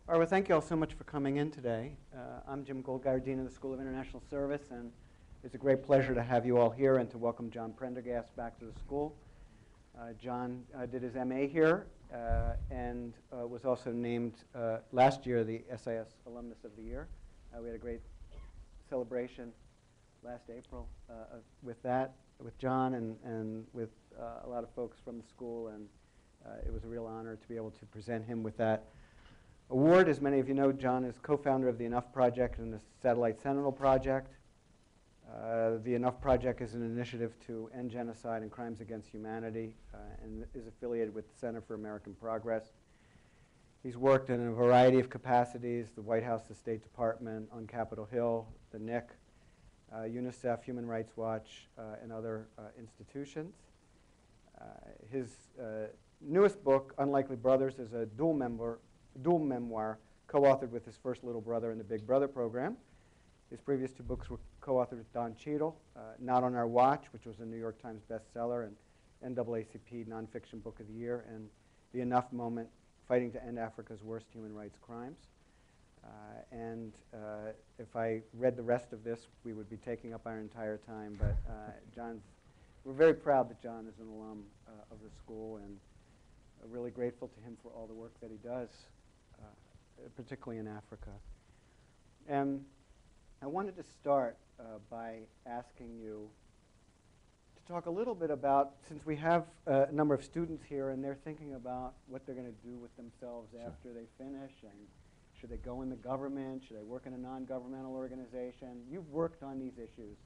All right, well, thank you all so much for coming in today. I'm Jim Goldgeier, Dean of the School of International Service, and it's a great pleasure to have you all here and to welcome John Prendergast back to the school. John did his MA here and was also named last year the SIS Alumnus of the Year. We had a great celebration last April with John and with a lot of folks from the school, and it was a real honor to be able to present him with that award. As many of you know, John is co-founder of the Enough Project and the Satellite Sentinel Project. The Enough Project is an initiative to end genocide and crimes against humanity and is affiliated with the Center for American Progress. He's worked in a variety of capacities: the White House, the State Department, on Capitol Hill, the NIC, UNICEF, Human Rights Watch, and other institutions. His newest book, Unlikely Brothers, is a dual memoir co-authored with his first little brother in the Big Brother program. His previous two books were co-authored with Don Cheadle, Not on Our Watch, which was a New York Times bestseller and NAACP Nonfiction Book of the Year, and The Enough Moment, Fighting to End Africa's Worst Human Rights Crimes. If I read the rest of this, we would be taking up our entire time, but we're very proud that John is an alum of the school, and really grateful to him for all the work that he does, particularly in Africa. And I wanted to start by asking you to talk a little bit about, since we have a number of students here and they're thinking about what they're going to do with themselves after they finish, and should they go in the government, should they work in a non-governmental organization? You've worked on these issues,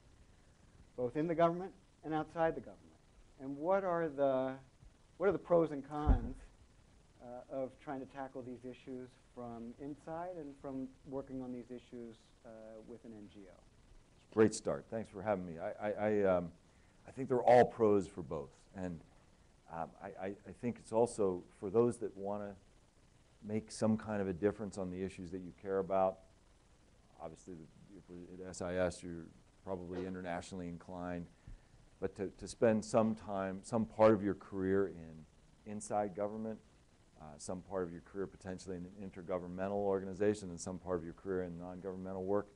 both in the government and outside the government. And what are the pros and cons of trying to tackle these issues from inside and from working on these issues with an NGO? Great start. Thanks for having me. I think they're all pros for both. And I think it's also for those that want to make some kind of a difference on the issues that you care about. Obviously, at SIS, you're probably internationally inclined. But to spend some time, some part of your career inside government, some part of your career potentially in an intergovernmental organization, and some part of your career in non-governmental work,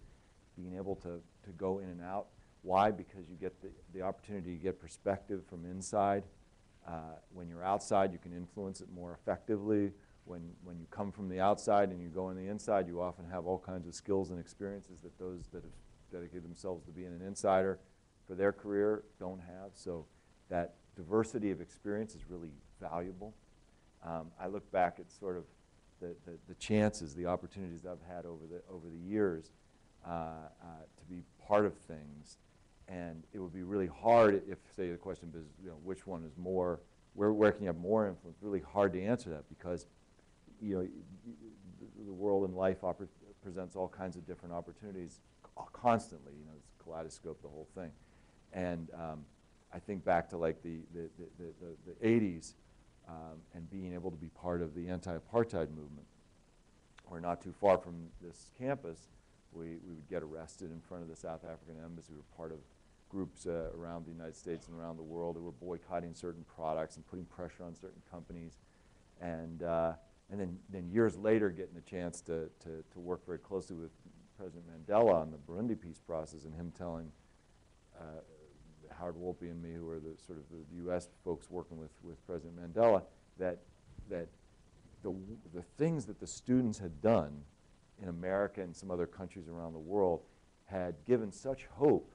being able to go in and out. Why? Because you get the opportunity to get perspective from inside. When you're outside, you can influence it more effectively. When you come from the outside and you go on the inside, you often have all kinds of skills and experiences that those that have dedicated themselves to being an insider for their career don't have. So that diversity of experience is really valuable. I look back at sort of the chances, the opportunities I've had over the years to be part of things, and it would be really hard if, say, the question is, which one is more, where can you have more influence? Really hard to answer that, because the world and life presents all kinds of different opportunities constantly. It's a kaleidoscope, the whole thing. And I think back to like the 80s and being able to be part of the anti-apartheid movement. We're not too far from this campus. We would get arrested in front of the South African embassy. We were part of groups around the United States and around the world that were boycotting certain products and putting pressure on certain companies. And then years later, getting a chance to work very closely with President Mandela on the Burundi peace process, and him telling Howard Wolpe and me, who were the sort of the U.S. folks working with President Mandela, that the things that the students had done in America and some other countries around the world had given such hope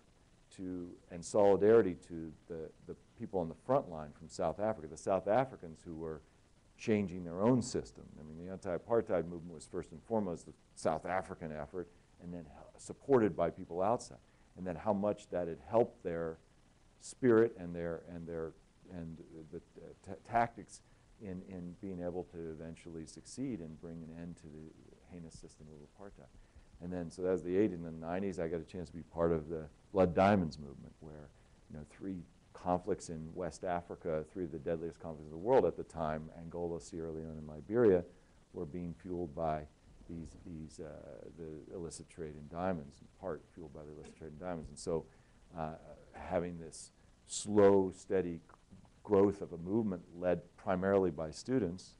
to and solidarity to the people on the front line from South Africa, the South Africans who were changing their own system. I mean, the anti-apartheid movement was first and foremost the South African effort, and then supported by people outside, and then how much that had helped their spirit and the tactics in being able to eventually succeed and bring an end to the heinous system of apartheid. And then, so that was the 80s. And the 90s, I got a chance to be part of the Blood Diamonds movement, where 3 conflicts in West Africa, 3 of the deadliest conflicts in the world at the time, Angola, Sierra Leone, and Liberia, were being fueled by the illicit trade in diamonds, in part fueled by the illicit trade in diamonds. And so having this slow, steady growth of a movement led primarily by students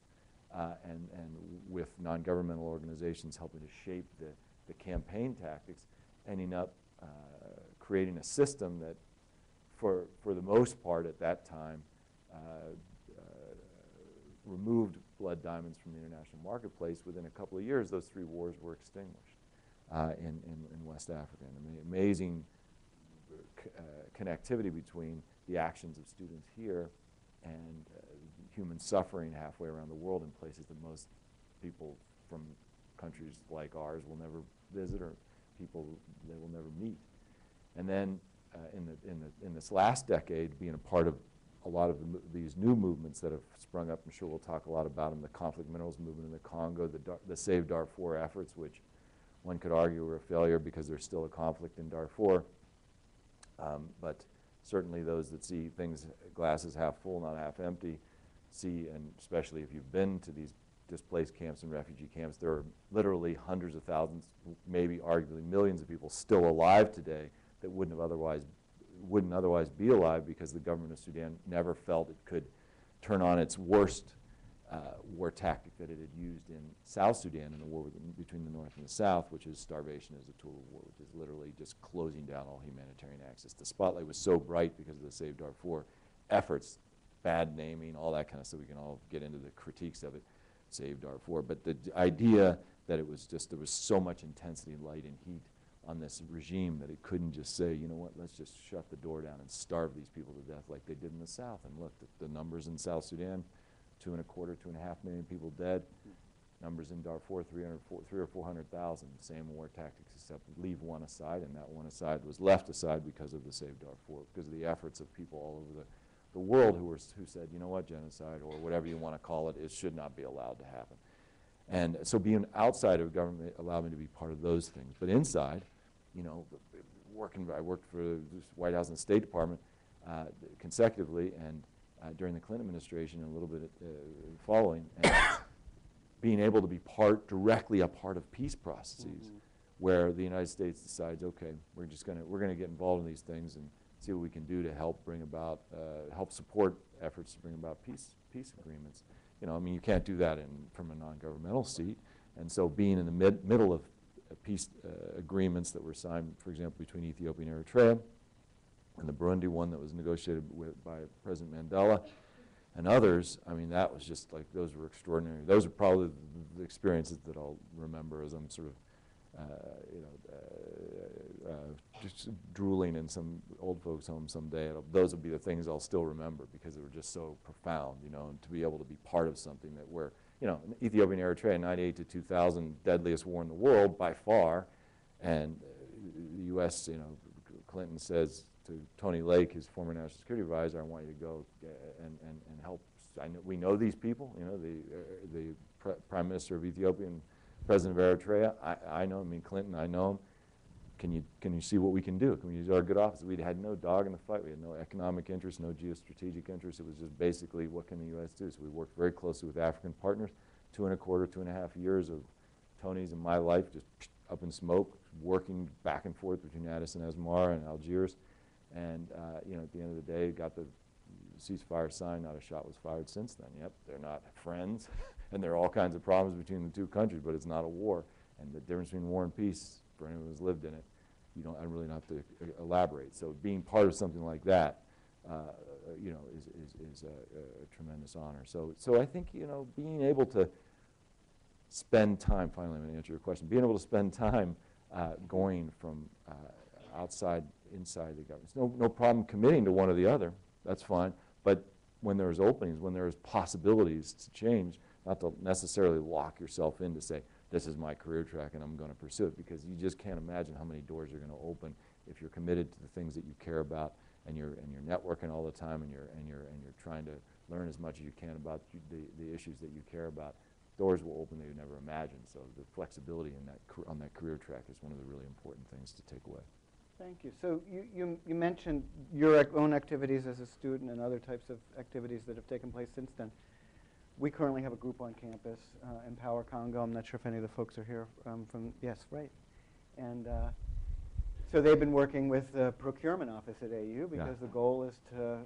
and with non-governmental organizations helping to shape the campaign tactics, ending up creating a system that, for the most part at that time, removed blood diamonds from the international marketplace. Within a couple of years, those 3 wars were extinguished in West Africa. And amazing connectivity between the actions of students here and human suffering halfway around the world in places that most people from countries like ours will never visit, or people they will never meet. And then in this last decade, being a part of a lot of these new movements that have sprung up, I'm sure we'll talk a lot about them, the conflict minerals movement in the Congo, the Save Darfur efforts, which one could argue were a failure because there's still a conflict in Darfur. But certainly those that see things, glasses half full, not half empty, see, and especially if you've been to these displaced camps and refugee camps, there are literally hundreds of thousands, maybe arguably millions of people still alive today that wouldn't otherwise be alive because the government of Sudan never felt it could turn on its worst war tactic that it had used in South Sudan in the war between the North and the South, which is starvation as a tool of war, which is literally just closing down all humanitarian access. The spotlight was so bright because of the Save Darfur efforts, bad naming, all that kind of stuff. We can all get into the critiques of it, Save Darfur. But the idea that it was just, there was so much intensity, light, and heat on this regime that it couldn't just say, you know what, let's just shut the door down and starve these people to death like they did in the South. And look, the numbers in South Sudan, 2.25, 2.5 million people dead. Numbers in Darfur, 300 or 400,000. Same war tactics, except leave one aside, and that one aside was left aside because of the Save Darfur, because of the efforts of people all over the world who said, you know what, genocide or whatever you want to call it, it should not be allowed to happen. And so being outside of government allowed me to be part of those things. But inside, you know, I worked for the White House and State Department consecutively, and during the Clinton administration and a little bit following, and being able to be directly a part of peace processes, where the United States decides, okay, we're gonna get involved in these things and see what we can do to help bring about, help support efforts to bring about peace agreements. You know, I mean, you can't do that from a non-governmental seat, and so being in the middle of peace agreements that were signed, for example, between Ethiopia and Eritrea, and the Burundi one that was negotiated by President Mandela and others, I mean, that was just like, those were extraordinary. Those are probably the experiences that I'll remember as I'm sort of, just drooling in some old folks' home someday. Those will be the things I'll still remember because they were just so profound, you know, and to be able to be part of something that we're, you know, Ethiopia and Eritrea, 98 to 2000, deadliest war in the world by far, and the U.S., you know, Clinton says to Tony Lake, his former national security advisor, I want you to go and help. We know these people, you know, the Prime Minister of Ethiopia and President of Eritrea. I know him. I mean, Clinton, I know him. Can you see what we can do? Can we use our good office? We had no dog in the fight. We had no economic interest, no geostrategic interest. It was just basically, what can the U.S. do? So we worked very closely with African partners. 2.25 years of Tony's and my life just up in smoke, working back and forth between Addis and Asmara and Algiers. And you know, at the end of the day, got the ceasefire signed. Not a shot was fired since then. Yep, they're not friends, and there are all kinds of problems between the two countries, but it's not a war. And the difference between war and peace, for anyone who's lived in it, I really don't have to elaborate. So being part of something like that, you know, is a tremendous honor. So I think, you know, being able to spend time, finally I'm going to answer your question, being able to spend time going from outside, inside the government. No problem committing to one or the other, that's fine, but when there's openings, when there's possibilities to change, not to necessarily lock yourself in to say, this is my career track and I'm going to pursue it, because you just can't imagine how many doors are going to open if you're committed to the things that you care about, and you're networking all the time, and you're trying to learn as much as you can about the issues that you care about. Doors will open that you never imagined. So the flexibility on that career track is one of the really important things to take away. Thank you. So you mentioned your own activities as a student and other types of activities that have taken place since then. We currently have a group on campus, Empower Congo. I'm not sure if any of the folks are here from, yes, right. And so they've been working with the procurement office at AU, because the goal is to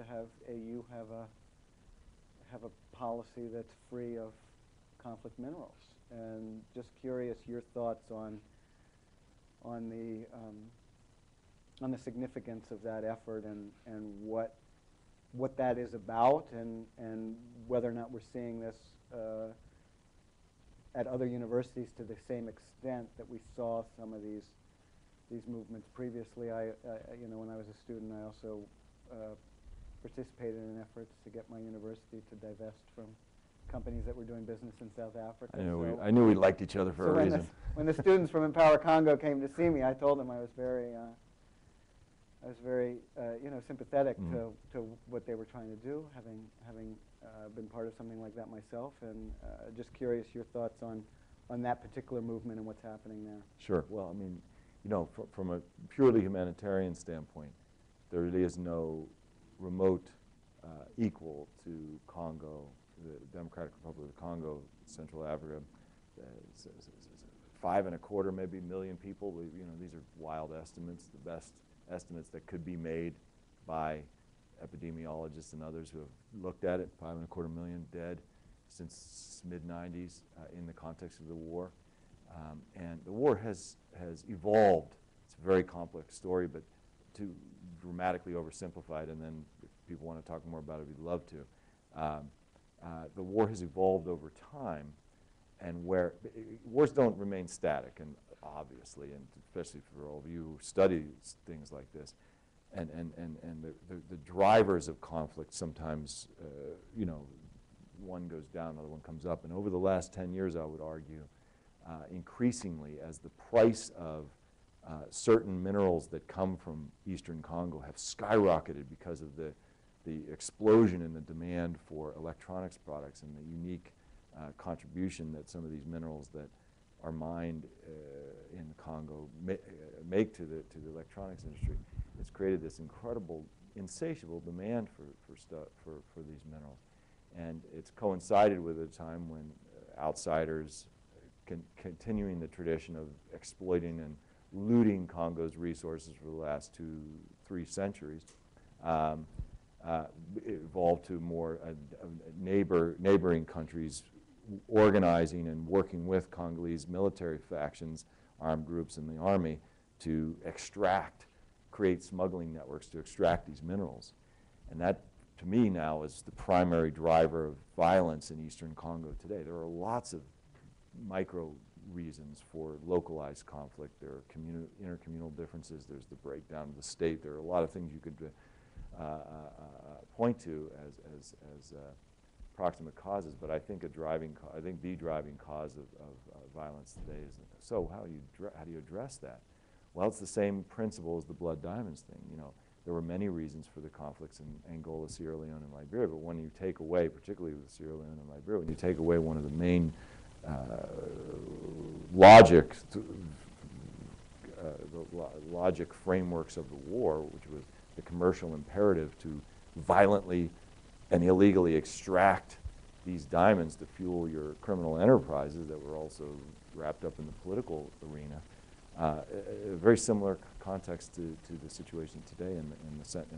have AU have a policy that's free of conflict minerals. And just curious your thoughts on the significance of that effort and what that is about, and whether or not we're seeing this at other universities to the same extent that we saw some of these movements previously. You know, when I was a student, I also participated in efforts to get my university to divest from companies that were doing business in South Africa. I knew we liked each other for a reason. When the students from Empower Congo came to see me, I told them I was very you know, sympathetic to what they were trying to do, having been part of something like that myself, and just curious your thoughts on that particular movement and what's happening there. Sure. Well, I mean, you know, from a purely humanitarian standpoint, there really is no remote equal to Congo, the Democratic Republic of the Congo, Central Africa. 5.25 maybe million people. You know, these are wild estimates, the best estimates that could be made by epidemiologists and others who have looked at it. 5.25 million dead since mid-90s in the context of the war. And the war has evolved. It's a very complex story, but to dramatically oversimplify it, and then if people want to talk more about it, we'd love to. The war has evolved over time, and where wars don't remain static, and obviously, and especially for all of you who study things like this, and the drivers of conflict sometimes, you know, one goes down, another one comes up, and over the last 10 years, I would argue, increasingly, as the price of certain minerals that come from Eastern Congo have skyrocketed because of the explosion in the demand for electronics products and the unique contribution that some of these minerals that are mined in Congo make to the electronics industry. It's created this incredible, insatiable demand for these minerals, and it's coincided with a time when outsiders, continuing the tradition of exploiting and looting Congo's resources for the last 2-3 centuries, evolved to more neighboring countries organizing and working with Congolese military factions, armed groups in the army, to create smuggling networks to extract these minerals. And that, to me now, is the primary driver of violence in Eastern Congo today. There are lots of micro reasons for localized conflict. There are intercommunal differences. There's the breakdown of the state. There are a lot of things you could point to as proximate causes, but I think the driving cause of violence today is, so how do you address that? Well, it's the same principle as the blood diamonds thing. You know, there were many reasons for the conflicts in Angola, Sierra Leone, and Liberia, but when you take away, particularly with Sierra Leone and Liberia, when you take away one of the main logic frameworks of the war, which was the commercial imperative to violently and illegally extract these diamonds to fuel your criminal enterprises that were also wrapped up in the political arena. A very similar context to the situation today in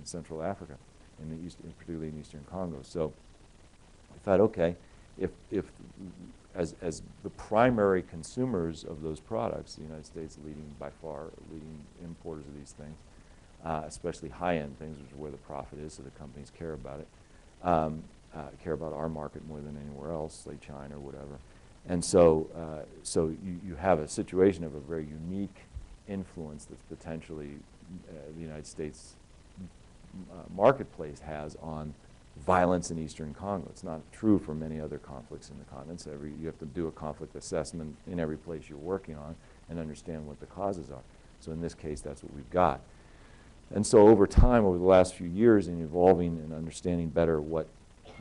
Central Africa, particularly in Eastern Congo. So I thought, okay, if as the primary consumers of those products, the United States by far leading importers of these things, especially high-end things, which is where the profit is, so the companies care about it, care about our market more than anywhere else, like China or whatever. And so, you have a situation of a very unique influence that's potentially the United States marketplace has on violence in Eastern Congo. It's not true for many other conflicts in the continent. You have to do a conflict assessment in every place you're working on and understand what the causes are. So in this case, that's what we've got. And so over time, over the last few years, in evolving and understanding better what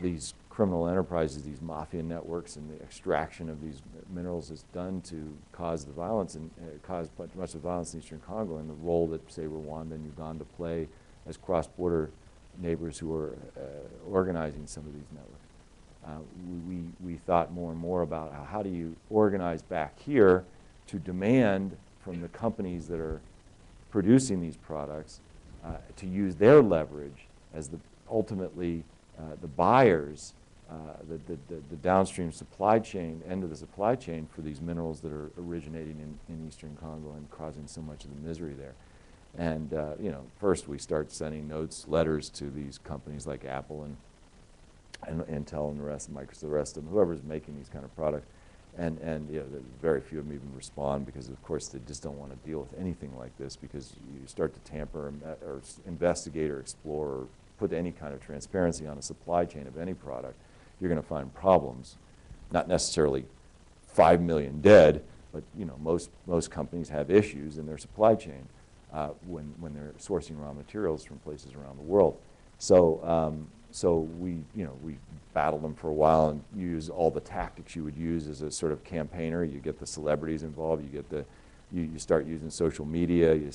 these criminal enterprises, these mafia networks, and the extraction of these minerals has done to cause the violence and cause much of the violence in Eastern Congo, and the role that, say, Rwanda and Uganda play as cross-border neighbors who are organizing some of these networks. We thought more and more about how do you organize back here to demand from the companies that are producing these products to use their leverage as ultimately the buyers the downstream supply chain, end of the supply chain for these minerals that are originating in Eastern Congo and causing so much of the misery there. And you know, first we start sending notes, letters to these companies like Apple and Intel and the rest, Microsoft, the rest of them, whoever's making these kind of products. And you know, very few of them even respond because, of course, they just don't want to deal with anything like this, because you start to tamper or investigate or explore or put any kind of transparency on a supply chain of any product, you're going to find problems. Not necessarily 5 million dead, but you know, most companies have issues in their supply chain when they're sourcing raw materials from places around the world. So so we battle them for a while and use all the tactics you would use as a sort of campaigner. You get the celebrities involved. You get you start using social media. You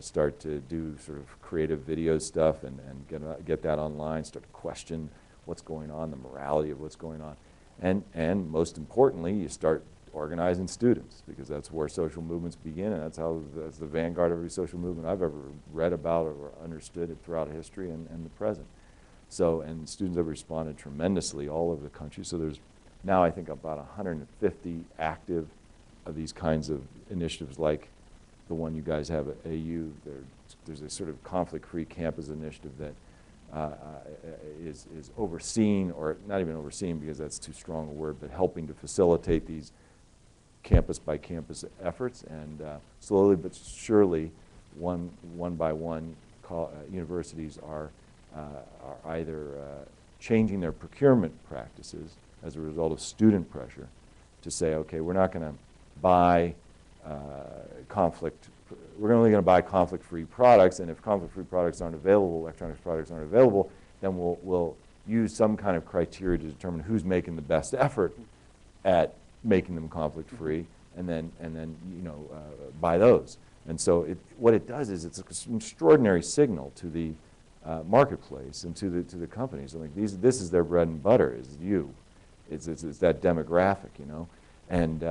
start to do sort of creative video stuff and get that online. Start to question what's going on, the morality of what's going on, and most importantly, you start organizing students, because that's where social movements begin, and that's the vanguard of every social movement I've ever read about or understood it throughout history and the present. So, and students have responded tremendously all over the country. So there's now, I think, about 150 active of these kinds of initiatives like the one you guys have at AU. There's a sort of conflict-free campus initiative that is overseen, or not even overseen because that's too strong a word, but helping to facilitate these campus-by-campus efforts. And slowly but surely, one by one, universities are either changing their procurement practices as a result of student pressure to say, okay, we're not going to buy we're only going to buy conflict-free products, and if conflict-free products aren't available, electronics products aren't available, then we'll use some kind of criteria to determine who's making the best effort at making them conflict-free, and then buy those. And so what it does is it's an extraordinary signal to the marketplace and to the companies. I think this is their bread and butter, is you. It's that demographic, you know, and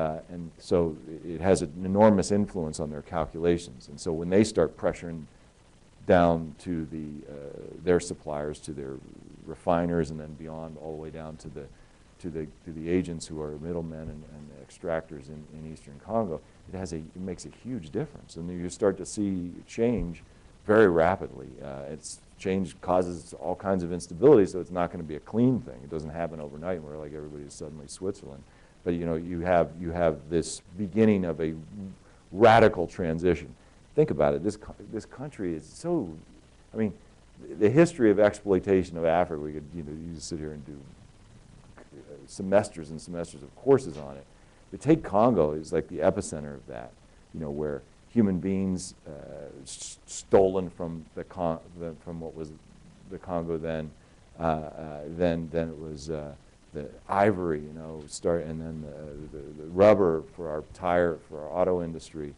so it has an enormous influence on their calculations. And so when they start pressuring down to their suppliers, to their refiners, and then beyond, all the way down to the agents who are middlemen and extractors in Eastern Congo, it makes a huge difference, and you start to see change very rapidly. Change causes all kinds of instability, so it's not going to be a clean thing. It doesn't happen overnight where like everybody is suddenly Switzerland. But you know, you have this beginning of a radical transition. Think about it. This country is so. I mean, the history of exploitation of Africa. We could you just sit here and do semesters and semesters of courses on it. But take Congo is like the epicenter of that. You know, where human beings stolen from from what was the Congo then. Then it was the ivory, you know, and then the rubber for our auto industry,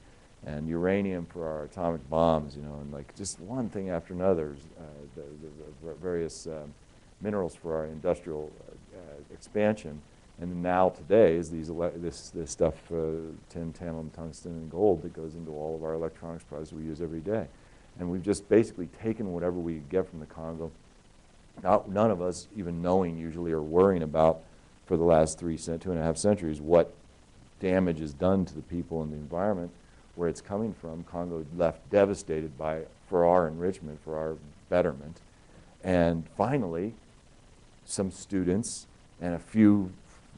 and uranium for our atomic bombs, you know, and like just one thing after another, the various minerals for our industrial expansion. And now today is this stuff, tin, tantalum, tungsten, and gold that goes into all of our electronics products we use every day. And we've just basically taken whatever we get from the Congo, none of us even knowing usually or worrying about for the last 2.5 centuries what damage is done to the people and the environment where it's coming from. Congo left devastated for our enrichment, for our betterment. And finally, some students and a few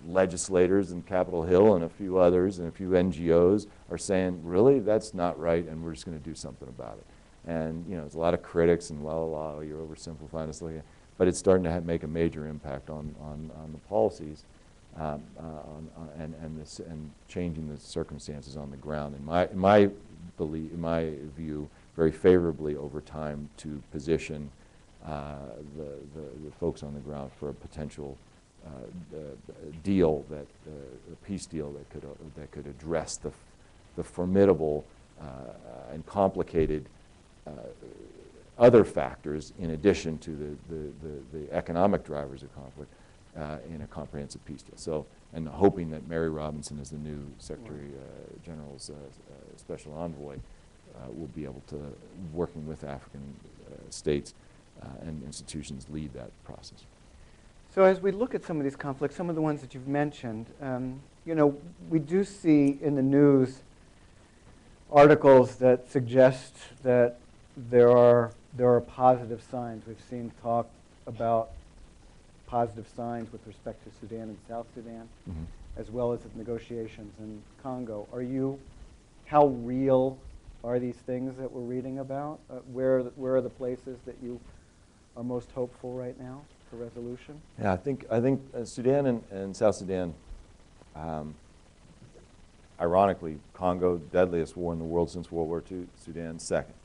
legislators in Capitol Hill and a few others and a few NGOs are saying, really, that's not right, and we're just going to do something about it. And you know, there's a lot of critics and you're oversimplifying this, but it's starting to make a major impact on the policies and changing the circumstances on the ground. In my view, very favorably over time to position the folks on the ground for a potential deal, a peace deal that could address the formidable and complicated other factors in addition to the economic drivers of conflict in a comprehensive peace deal. So, and hoping that Mary Robinson, as the new Secretary General's Special Envoy, will be able to, working with African states and institutions, lead that process. So as we look at some of these conflicts, some of the ones that you've mentioned, you know, we do see in the news articles that suggest that there are positive signs. We've seen talk about positive signs with respect to Sudan and South Sudan, as well as the negotiations in Congo. How real are these things that we're reading about? Where are the places that you are most hopeful right now for resolution? Yeah, I think Sudan and South Sudan, ironically, Congo, deadliest war in the world since World War II, Sudan second.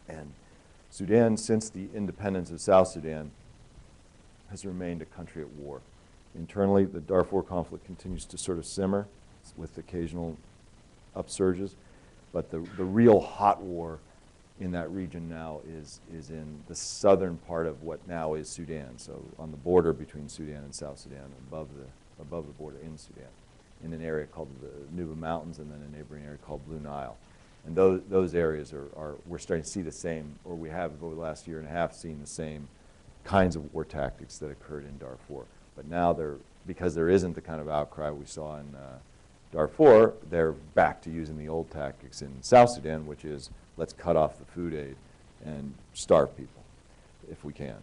And Sudan, since the independence of South Sudan, has remained a country at war. Internally, the Darfur conflict continues to sort of simmer with occasional upsurges, but the real hot war in that region now is in the southern part of what now is Sudan, so on the border between Sudan and South Sudan, above the border in Sudan, in an area called the Nuba Mountains and then a neighboring area called Blue Nile. And those areas we're starting to see the same, or we have over the last year and a half seen the same kinds of war tactics that occurred in Darfur. But now because there isn't the kind of outcry we saw in Darfur, they're back to using the old tactics in South Sudan, which is let's cut off the food aid and starve people if we can.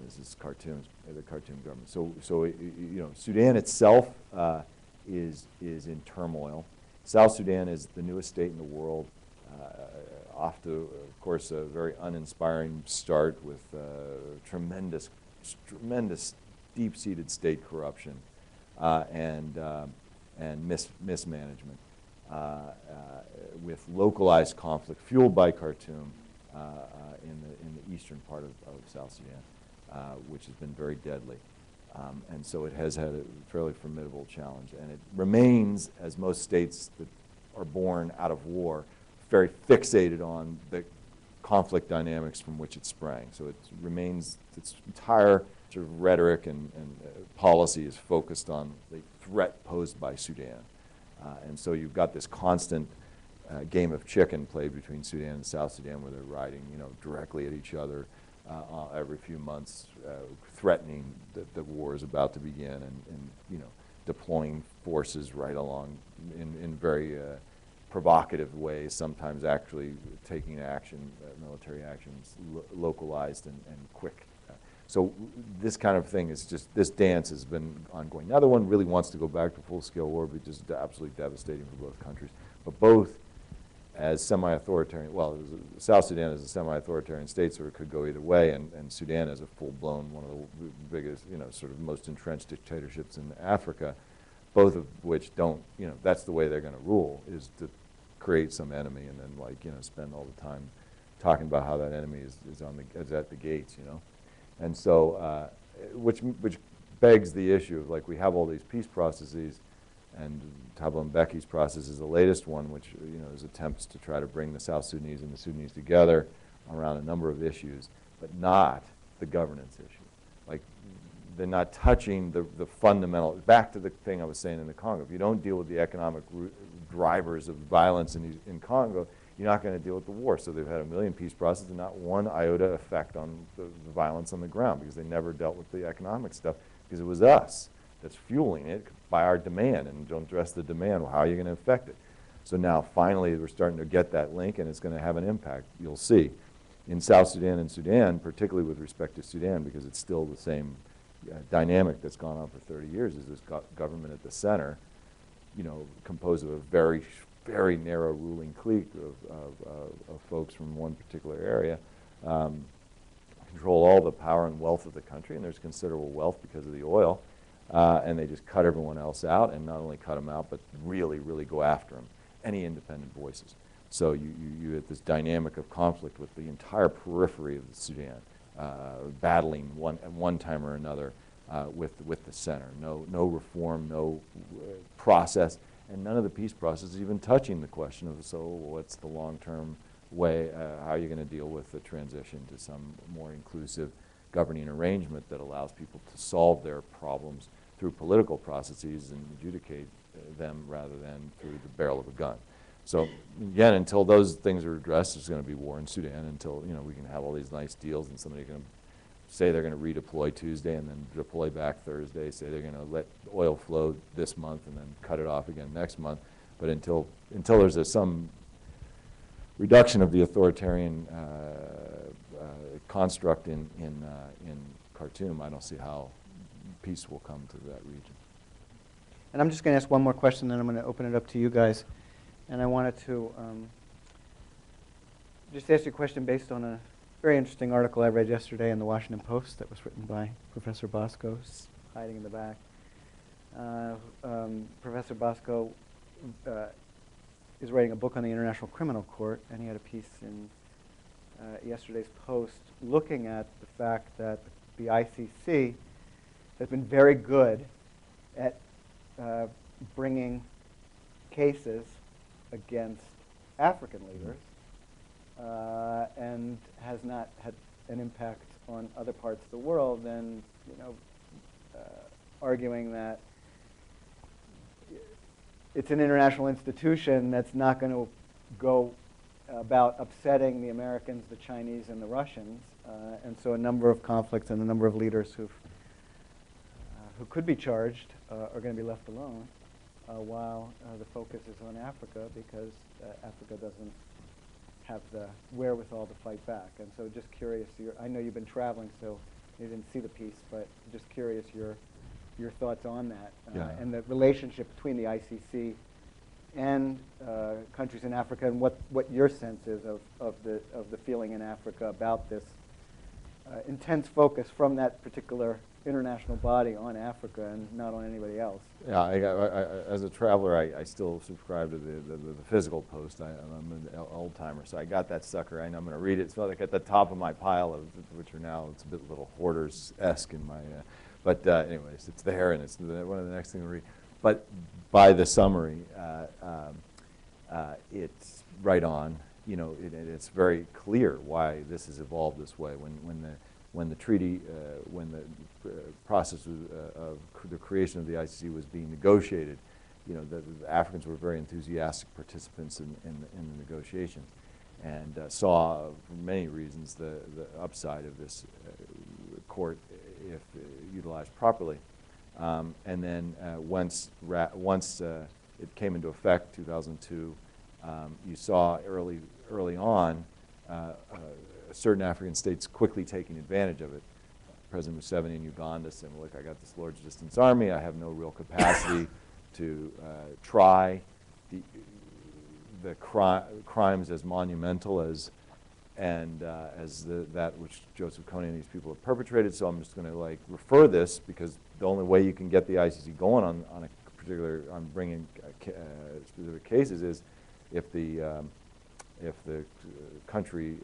This is the Khartoum government. So you know, Sudan itself is in turmoil. South Sudan is the newest state in the world, off to, of course, a very uninspiring start with tremendous deep-seated state corruption and mismanagement, with localized conflict fueled by Khartoum in the eastern part of South Sudan, which has been very deadly. And so it has had a fairly formidable challenge. And it remains, as most states that are born out of war, very fixated on the conflict dynamics from which it sprang. So it remains, its entire sort of rhetoric and policy is focused on the threat posed by Sudan. And so you've got this constant game of chicken played between Sudan and South Sudan, where they're riding, you know, directly at each other every few months, threatening that the war is about to begin, and you know, deploying forces right along in very provocative ways, sometimes actually taking action, military actions, localized and quick. So this kind of thing is just, this dance has been ongoing. Neither one really wants to go back to full-scale war, which is absolutely devastating for both countries. But both as semi-authoritarian, well, South Sudan is a semi-authoritarian state, so it could go either way, and Sudan is a full-blown, one of the biggest, you know, sort of most entrenched dictatorships in Africa, both of which don't, you know, that's the way they're going to rule, is to create some enemy and then, like, you know, spend all the time talking about how that enemy is at the gates, you know. And so, which begs the issue of, like, we have all these peace processes, and Thabo Mbeki's process is the latest one, which, you know, is attempts to try to bring the South Sudanese and the Sudanese together around a number of issues, but not the governance issue. Like, they're not touching the fundamental, back to the thing I was saying in the Congo. If you don't deal with the economic drivers of violence in Congo, you're not going to deal with the war. So they've had a million peace processes and not one iota effect on the violence on the ground, because they never dealt with the economic stuff, because it was us that's fueling it by our demand, and don't address the demand. Well, how are you going to affect it? So now finally we're starting to get that link, and it's going to have an impact, you'll see. In South Sudan and Sudan, particularly with respect to Sudan, because it's still the same dynamic that's gone on for 30 years, is this government at the center, you know, composed of a very, very narrow ruling clique of folks from one particular area, control all the power and wealth of the country, and there's considerable wealth because of the oil, and they just cut everyone else out, and not only cut them out, but really, really go after them, any independent voices. So you have this dynamic of conflict with the entire periphery of Sudan, battling at one time or another with the center. No reform, no process, and none of the peace process is even touching the question of, so what's the long-term way, how are you going to deal with the transition to some more inclusive governing arrangement that allows people to solve their problems through political processes and adjudicate them rather than through the barrel of a gun. So again, until those things are addressed, there's going to be war in Sudan until, you know, we can have all these nice deals and somebody can say they're going to redeploy Tuesday and then deploy back Thursday, say they're going to let oil flow this month and then cut it off again next month. But until there's some reduction of the authoritarian construct in Khartoum, I don't see how peace will come to that region. And I'm just going to ask one more question, then I'm going to open it up to you guys. And I wanted to just ask you a question based on a very interesting article I read yesterday in the Washington Post that was written by Professor Bosco, hiding in the back. Professor Bosco is writing a book on the International Criminal Court, and he had a piece in yesterday's Post looking at the fact that the ICC has been very good at bringing cases against African leaders and has not had an impact on other parts of the world, and arguing that it's an international institution that's not going to go about upsetting the Americans, the Chinese, and the Russians, and so a number of conflicts and a number of leaders who could be charged are going to be left alone, while the focus is on Africa, because Africa doesn't have the wherewithal to fight back. And so just curious, I know you've been traveling, so you didn't see the piece, but just curious your thoughts on that, and the relationship between the ICC and countries in Africa, and what your sense is of the feeling in Africa about this intense focus from that particular international body on Africa and not on anybody else. Yeah, as a traveler, I still subscribe to the physical Post. I'm an old-timer, so I got that sucker. I know I'm going to read it. It's like at the top of my pile, which are now, it's a bit little Hoarders-esque in my, but anyways, it's there, and it's one of the next things to read. But by the summary, it's right on. It's very clear why this has evolved this way. When the treaty, when the process of the creation of the ICC was being negotiated, the Africans were very enthusiastic participants in the negotiations, and saw, for many reasons, the upside of this court if utilized properly. And then once it came into effect, 2002, you saw early on certain African states quickly taking advantage of it. President Museveni in Uganda saying, look, I got this large distance army, I have no real capacity to try the crimes as monumental as that which Joseph Kony and these people have perpetrated, so I'm just going to refer this, because the only way you can get the ICC going on bringing specific cases is if the country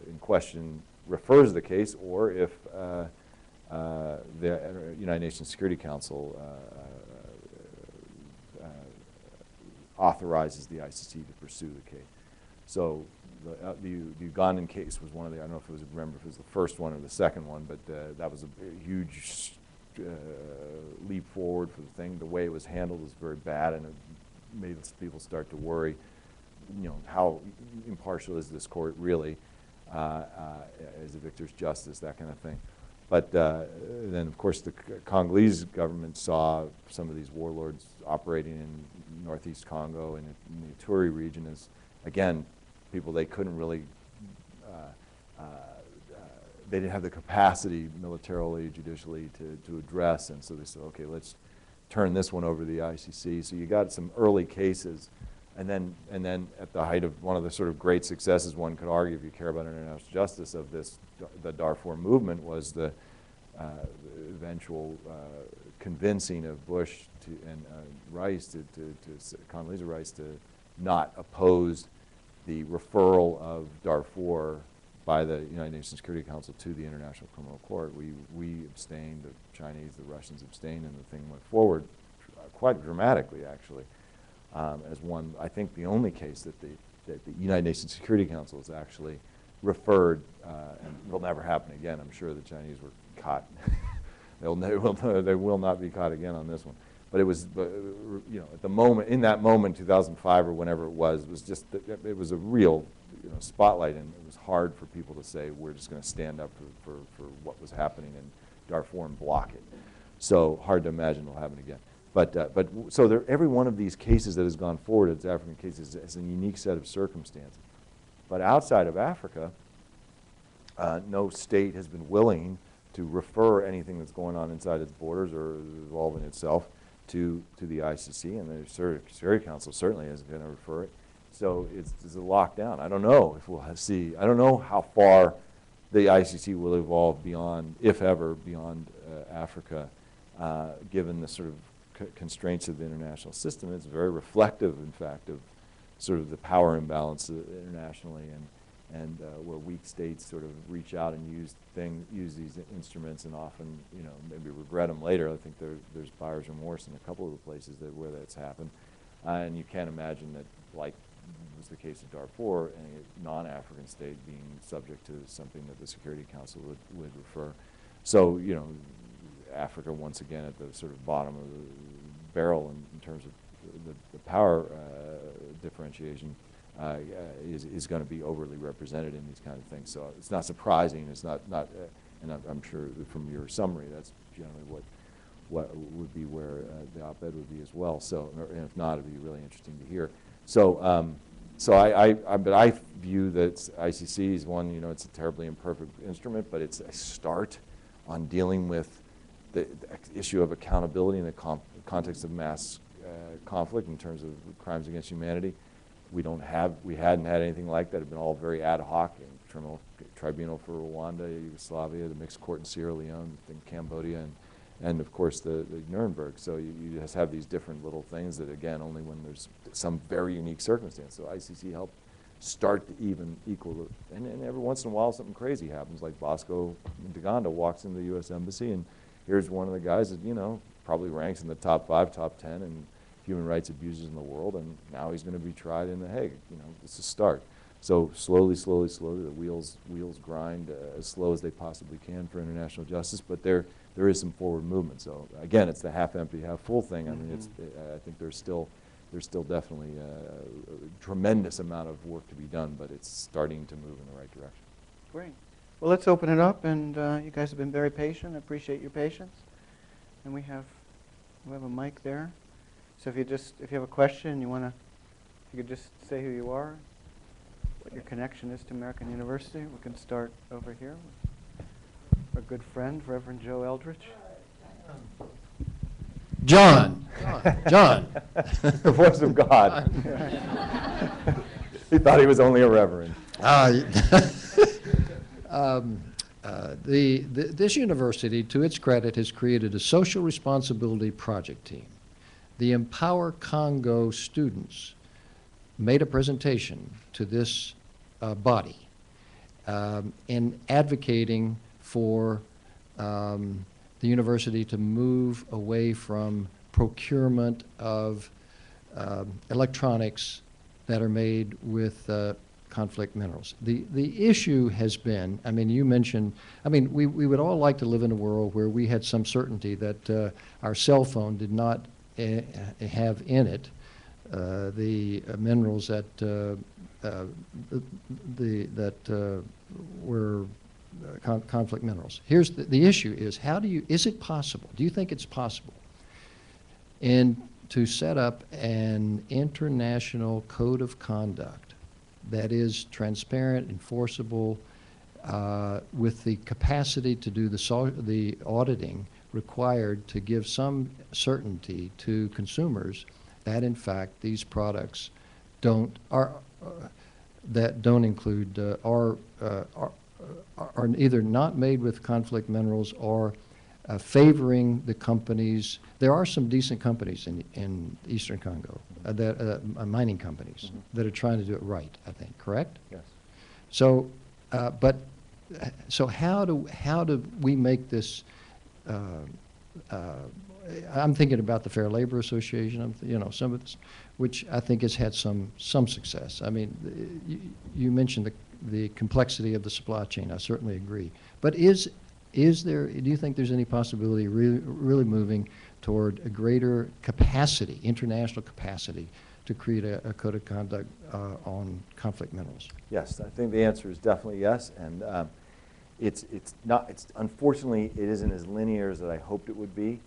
in question refers the case, or if the United Nations Security Council authorizes the ICC to pursue the case. So the Ugandan case was one of the, I don't know if it was the first one or the second one, but that was a huge leap forward for the thing. The way it was handled was very bad, and it made people start to worry, how impartial is this court really? Is the victor's justice, that kind of thing. But then, of course, the Congolese government saw some of these warlords operating in northeast Congo and in the Ituri region as, again, people they couldn't really, they didn't have the capacity militarily, judicially to address, and so they said, okay, let's turn this one over to the ICC. So you got some early cases, and then at the height of one of the sort of great successes, one could argue, if you care about international justice, of the Darfur movement, was the eventual convincing of Bush and Rice Condoleezza Rice to not oppose the referral of Darfur by the United Nations Security Council to the International Criminal Court. We abstained, the Chinese, the Russians abstained, and the thing went forward quite dramatically, actually, as one, I think, the only case that the United Nations Security Council has actually referred, and it'll never happen again. I'm sure the Chinese were caught. They will not be caught again on this one. But it was, at the moment, in that moment, 2005 or whenever it was just, it was a real spotlight, and it was hard for people to say we're just going to stand up for what was happening in Darfur and block it. So hard to imagine it'll happen again. So every one of these cases that has gone forward as African cases is a unique set of circumstances. But outside of Africa, no state has been willing to refer anything that's going on inside its borders or involving itself to the ICC, and the Security Council certainly isn't going to refer it. So it's a lockdown. I don't know if we'll see. I don't know how far the ICC will evolve beyond, if ever, beyond Africa, given the sort of constraints of the international system. It's very reflective, in fact, of sort of the power imbalance internationally, and where weak states sort of reach out and use these instruments, and often, maybe regret them later. I think there's buyer's remorse in a couple of the places where that's happened, and you can't imagine that, like was the case of Darfur, a non-African state being subject to something that the Security Council would refer. So, Africa, once again, at the sort of bottom of the barrel in terms of the power differentiation, is going to be overly represented in these kind of things. So it's not surprising. It's not and I'm sure from your summary, that's generally what would be where the op-ed would be as well. So, and if not, it'd be really interesting to hear. So, but I view that ICC is one. It's a terribly imperfect instrument, but it's a start on dealing with the issue of accountability in the context of mass conflict in terms of crimes against humanity. We hadn't had anything like that. It had been all very ad hoc. Criminal Tribunal for Rwanda, Yugoslavia, the mixed court in Sierra Leone, in Cambodia, and of course the Nuremberg. So you just have these different little things that, again, only when there's some very unique circumstance. So ICC helped start to even equal, and every once in a while something crazy happens, like Bosco Ntaganda walks into the U.S. Embassy, and here's one of the guys that, probably ranks in the top 5, top 10 in human rights abuses in the world, and now he's going to be tried in The Hague. It's a start. So slowly, the wheels grind as slow as they possibly can for international justice, but there is some forward movement. So again, it's the half empty, half full thing. I mean, I think there's still definitely a tremendous amount of work to be done, but it's starting to move in the right direction. Great. Well, let's open it up, and you guys have been very patient. I appreciate your patience. And we have a mic there. So if you have a question, if you could just say who you are, what your connection is to American University. We can start over here with our good friend, Reverend Joe Eldridge. John. The voice of God. He thought he was only a reverend. This university, to its credit, has created a social responsibility project team. The Empower Congo students made a presentation to this body in advocating for the university to move away from procurement of electronics that are made with conflict minerals. The issue has been, you mentioned, we would all like to live in a world where we had some certainty that our cell phone did not have in it the minerals that were conflict minerals. Here's the issue: is is it possible? Do you think it's possible, to set up an international code of conduct that is transparent, enforceable, with the capacity to do the auditing required to give some certainty to consumers that in fact these products are either not made with conflict minerals or favoring the companies. There are some decent companies in Eastern Congo, mining companies, that are trying to do it right, I think, correct? Yes. So, so how do we make this? I'm thinking about the Fair Labor Association. Some of this, which I think has had some success. You mentioned the complexity of the supply chain. I certainly agree. But is do you think there's any possibility of really moving toward a greater capacity, international capacity, to create a code of conduct on conflict minerals? Yes, I think the answer is definitely yes, and unfortunately, it isn't as linear as I hoped it would be,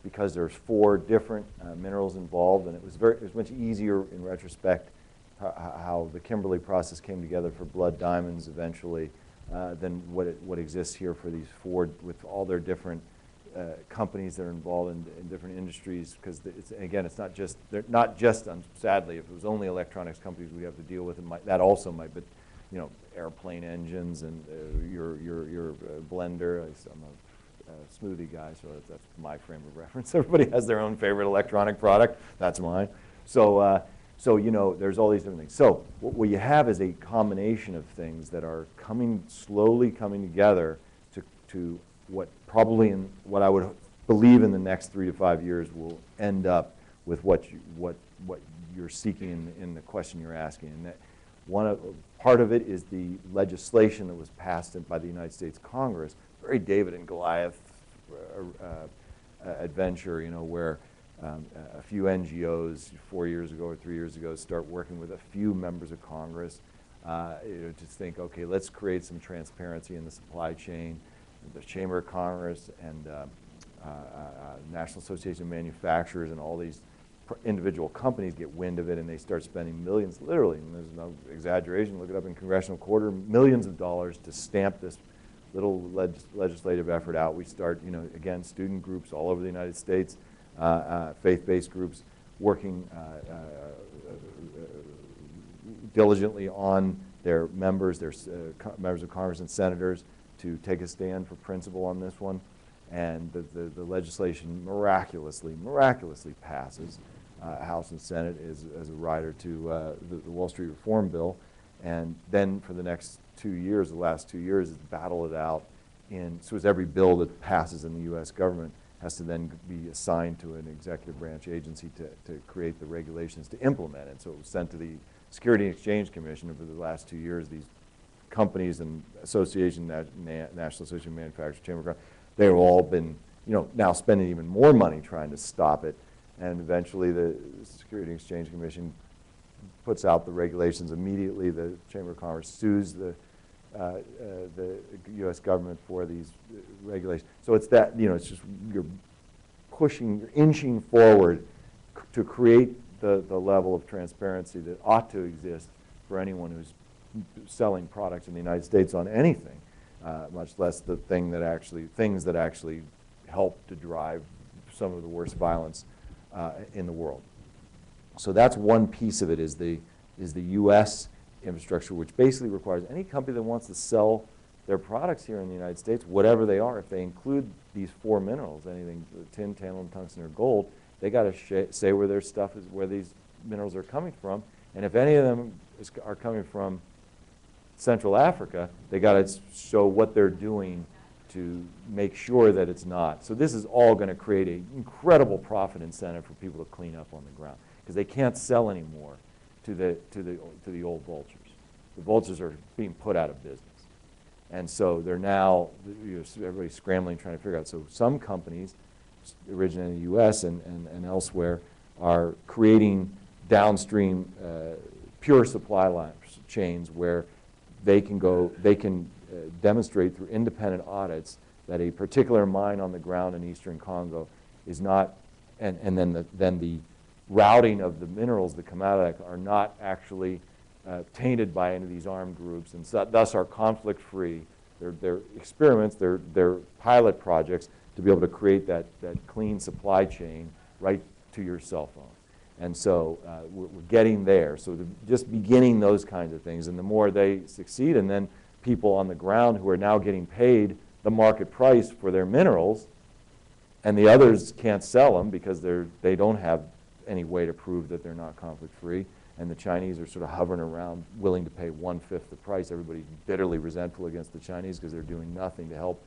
because there's 4 different minerals involved, and it was much easier in retrospect how the Kimberley process came together for blood diamonds eventually than what exists here for these 4 with all their different companies that are involved in different industries, because it's not just, they're not just, sadly, if it was only electronics companies we have to deal with, that also might, but you know, airplane engines and your blender. I'm a smoothie guy, so that's my frame of reference. Everybody has their own favorite electronic product. That's mine. So you know, there's all these different things. So what you have is a combination of things that are slowly coming together to what I would believe in the next 3 to 5 years will end up with what you're seeking in the question you're asking. And that part of it is the legislation that was passed by the United States Congress, very David and Goliath adventure, you know, where a few NGOs 4 years ago or 3 years ago start working with a few members of Congress to think, okay, let's create some transparency in the supply chain. The Chamber of Commerce and National Association of Manufacturers and all these individual companies get wind of it, and they start spending millions, literally, and there's no exaggeration, look it up in Congressional Quarter, millions of dollars to stamp this little legislative effort out. We start, you know, again, student groups all over the United States, faith-based groups working diligently on their members, members of Congress and senators, to take a stand for principle on this one, and the legislation miraculously passes House and Senate as a rider to the Wall Street Reform Bill, and then for the next 2 years, the last 2 years, is battle it out so as every bill that passes in the U.S. government has to then be assigned to an executive branch agency to create the regulations to implement it. So it was sent to the Security and Exchange Commission over the last 2 years. These companies and association, National Association of Manufacturers, Chamber of Commerce, they've all been, you know, now spending even more money trying to stop it. And eventually the Security and Exchange Commission puts out the regulations immediately. The Chamber of Commerce sues the U.S. government for these regulations. So it's that, you know, it's just you're inching forward to create the level of transparency that ought to exist for anyone who's selling products in the United States on anything, much less the things that actually help to drive some of the worst violence in the world. So that's one piece of it, is the U.S. infrastructure, which basically requires any company that wants to sell their products here in the United States, whatever they are, if they include these 4 minerals, anything tin, tantalum, tungsten, or gold, they got to say where their stuff is, where these minerals are coming from, and if any of them are coming from Central Africa, they got to show what they're doing to make sure that it's not. So this is all going to create an incredible profit incentive for people to clean up on the ground, because they can't sell anymore to the old vultures. The vultures are being put out of business, and so they're now, you know, everybody's scrambling trying to figure out. So some companies originating in the U.S. and elsewhere are creating downstream pure supply line chains where they can demonstrate through independent audits that a particular mine on the ground in eastern Congo is not, and then the routing of the minerals that come out of that are not actually tainted by any of these armed groups, and so, thus are conflict-free. They're experiments, they're pilot projects to be able to create that clean supply chain right to your cell phone. And so we're getting there. So just beginning those kinds of things, and the more they succeed, and then people on the ground who are now getting paid the market price for their minerals, and the others can't sell them because they don't have any way to prove that they're not conflict-free, and the Chinese are sort of hovering around willing to pay 1/5 the price. Everybody's bitterly resentful against the Chinese because they're doing nothing to help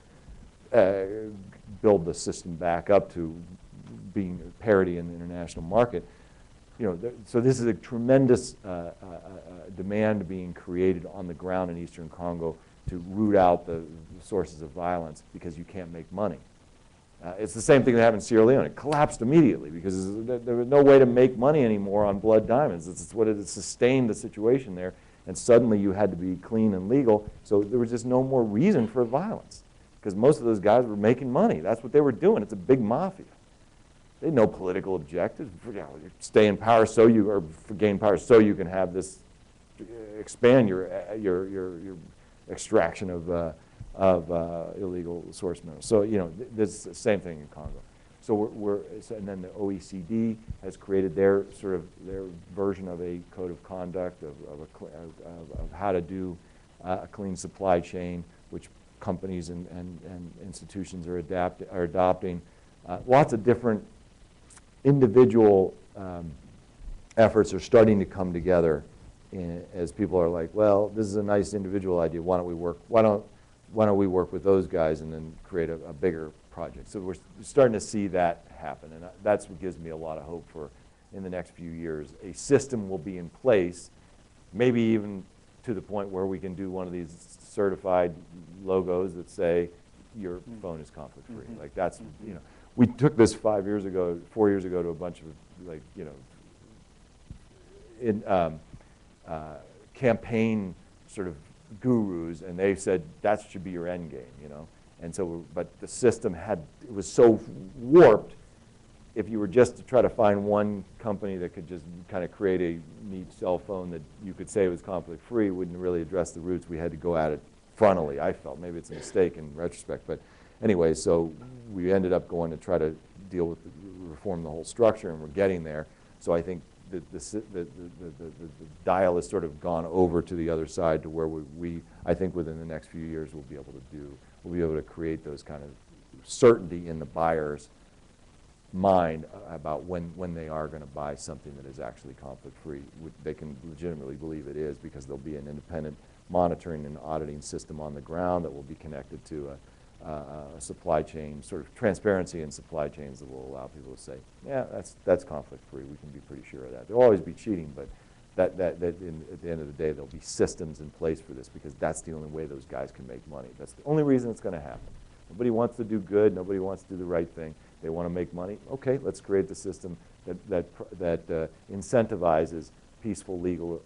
build the system back up to being parity in the international market. You know, so this is a tremendous demand being created on the ground in eastern Congo to root out the sources of violence because you can't make money. It's the same thing that happened in Sierra Leone. It collapsed immediately because there was no way to make money anymore on blood diamonds. It's what it sustained the situation there, and suddenly you had to be clean and legal, so there was just no more reason for violence because most of those guys were making money. That's what they were doing. It's a big mafia. They had no political objectives. Stay in power so you, or gain power so you can have this, expand your extraction of illegal source minerals. So, you know, there's the same thing in Congo. So and then the OECD has created their version of a code of conduct of how to do a clean supply chain, which companies and institutions are adopting. Lots of different individual efforts are starting to come together as people are like, well, this is a nice individual idea. Why don't we work with those guys and then create a bigger project? So we're starting to see that happen, and that's what gives me a lot of hope for in the next few years. A system will be in place, maybe even to the point where we can do one of these certified logos that say your phone is conflict free. Like that's, you know, we took this 4 years ago to a bunch of, like, you know, campaign sort of gurus, and they said that should be your end game, you know. And so, but the system it was so warped. If you were just to try to find one company that could just kind of create a neat cell phone that you could say was conflict free, wouldn't really address the roots. We had to go at it frontally. I felt maybe it's a mistake in retrospect, but anyway, so we ended up going to try to deal with reform the whole structure, and we're getting there. So I think the dial has sort of gone over to the other side to where I think within the next few years we'll be able to create those kind of certainty in the buyer's mind about when they are going to buy something that is actually conflict free. They can legitimately believe it is because there'll be an independent monitoring and auditing system on the ground that will be connected to a supply chain, sort of transparency in supply chains that will allow people to say, yeah, that's conflict free. We can be pretty sure of that. There'll always be cheating, but at the end of the day, there'll be systems in place for this because that's the only way those guys can make money. That's the only reason it's going to happen. Nobody wants to do good. Nobody wants to do the right thing. They want to make money. Okay, let's create the system that incentivizes peaceful legal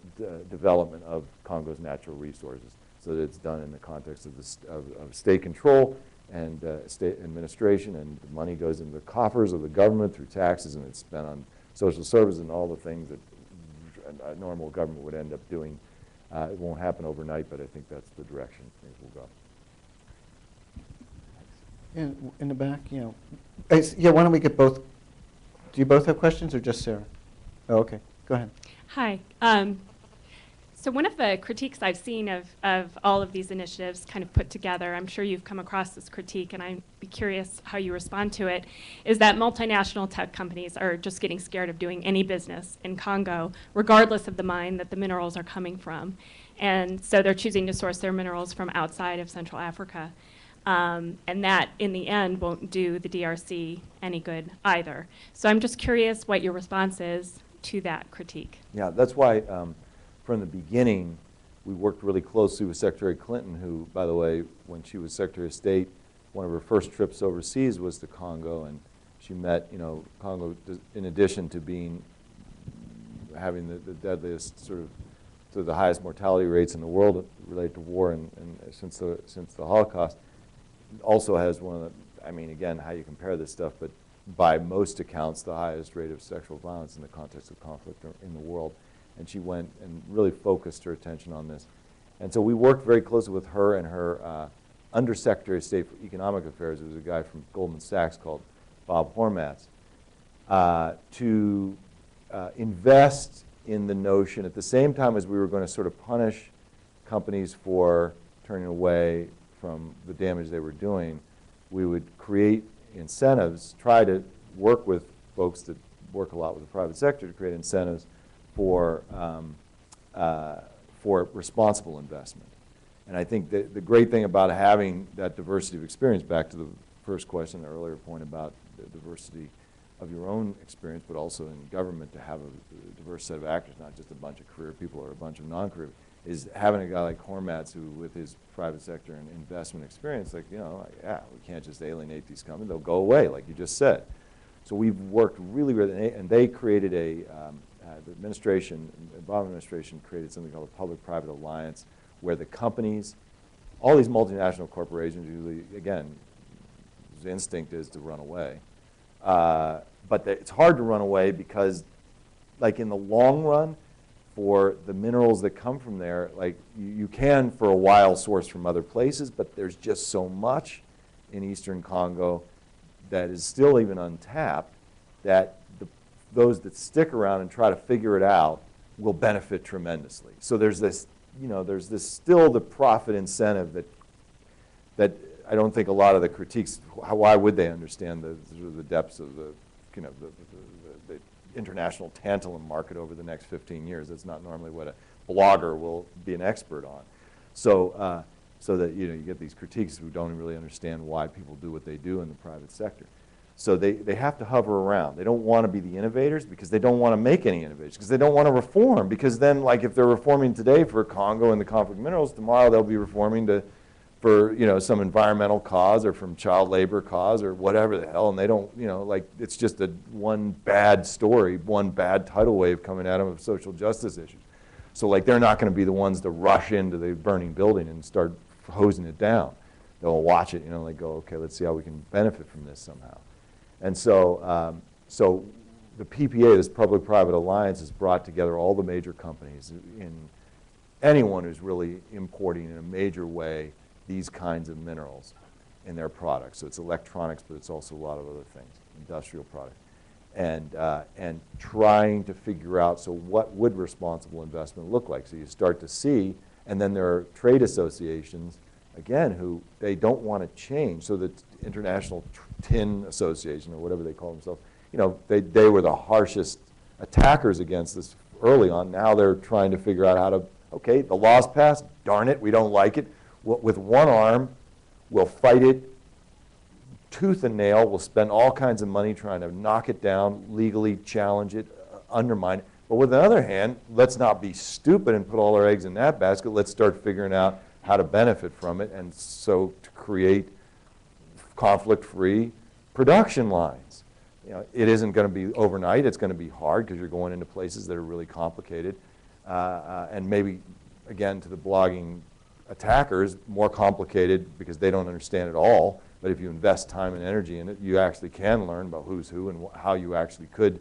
development of Congo's natural resources, so that it's done in the context of state control and state administration, and the money goes into the coffers of the government through taxes, and it's spent on social services and all the things that a normal government would end up doing. It won't happen overnight, but I think that's the direction things will go. In the back, you know. Yeah, why don't we get both? Do you both have questions or just Sarah? Oh, okay. Go ahead. Hi. So one of the critiques I've seen of all of these initiatives kind of put together, I'm sure you've come across this critique, and I'd be curious how you respond to it, is that multinational tech companies are just getting scared of doing any business in Congo, regardless of the mine that the minerals are coming from. And so they're choosing to source their minerals from outside of Central Africa. And that, in the end, won't do the DRC any good either. So I'm just curious what your response is to that critique. Yeah, that's why from the beginning we worked really closely with Secretary Clinton, who, by the way, when she was Secretary of State, one of her first trips overseas was to Congo, and she met, you know, Congo, in addition to having the deadliest sort of, the highest mortality rates in the world related to war and since the Holocaust, also has one of the, I mean, again, how you compare this stuff, but by most accounts, the highest rate of sexual violence in the context of conflict in the world. And she went and really focused her attention on this. And so we worked very closely with her and her Undersecretary of State for Economic Affairs, who was a guy from Goldman Sachs called Bob Hormats, to invest in the notion at the same time as we were going to sort of punish companies for turning away from the damage they were doing, we would create incentives, try to work with folks that work a lot with the private sector to create incentives for responsible investment. And I think that the great thing about having that diversity of experience, back to the first question, the earlier point about the diversity of your own experience, but also in government to have a diverse set of actors, not just a bunch of career people or a bunch of non-career, is having a guy like Hormats who, with his private sector and investment experience, like, yeah, we can't just alienate these companies. They'll go away, like you just said. So we've worked really, and they created the administration, Obama administration created something called a public-private alliance, where the companies, all these multinational corporations usually, again, the instinct is to run away. But it's hard to run away because, like, in the long run, for the minerals that come from there, like, you can for a while source from other places, but there's just so much in Eastern Congo that is still even untapped that those that stick around and try to figure it out will benefit tremendously. So there's this, there's this still the profit incentive that I don't think a lot of the critiques, why would they understand the depths of the international tantalum market over the next 15 years? That's not normally what a blogger will be an expert on. So, so that you get these critiques who don't really understand why people do what they do in the private sector. So they have to hover around. They don't want to be the innovators because they don't want to make any innovations, because they don't want to reform, because then, like, if they're reforming today for Congo and the conflict minerals, tomorrow they'll be reforming for some environmental cause or from child labor cause or whatever the hell, and they don't, like, it's just one bad story, one bad tidal wave coming at them of social justice issues. So, like, they're not going to be the ones to rush into the burning building and start hosing it down. They'll watch it, like, go, okay, let's see how we can benefit from this somehow. And so, so the PPA, this public-private alliance, has brought together all the major companies, in anyone who's really importing in a major way these kinds of minerals in their products. So it's electronics, but it's also a lot of other things, industrial products. And trying to figure out, so what would responsible investment look like? So you start to see, and then there are trade associations, again, who they don't want to change. So the International Tin Association, or whatever they call themselves, they were the harshest attackers against this early on. Now they're trying to figure out how to, okay, the law's passed, darn it, we don't like it. With one arm, we'll fight it tooth and nail. We'll spend all kinds of money trying to knock it down, legally challenge it, undermine it. But with the other hand, let's not be stupid and put all our eggs in that basket. Let's start figuring out how to benefit from it, and so to create conflict-free production lines. It isn't going to be overnight. It's going to be hard because you're going into places that are really complicated, and maybe, again, to the blogging attackers, more complicated because they don't understand it all. But if you invest time and energy in it, you actually can learn about who's who and how you actually could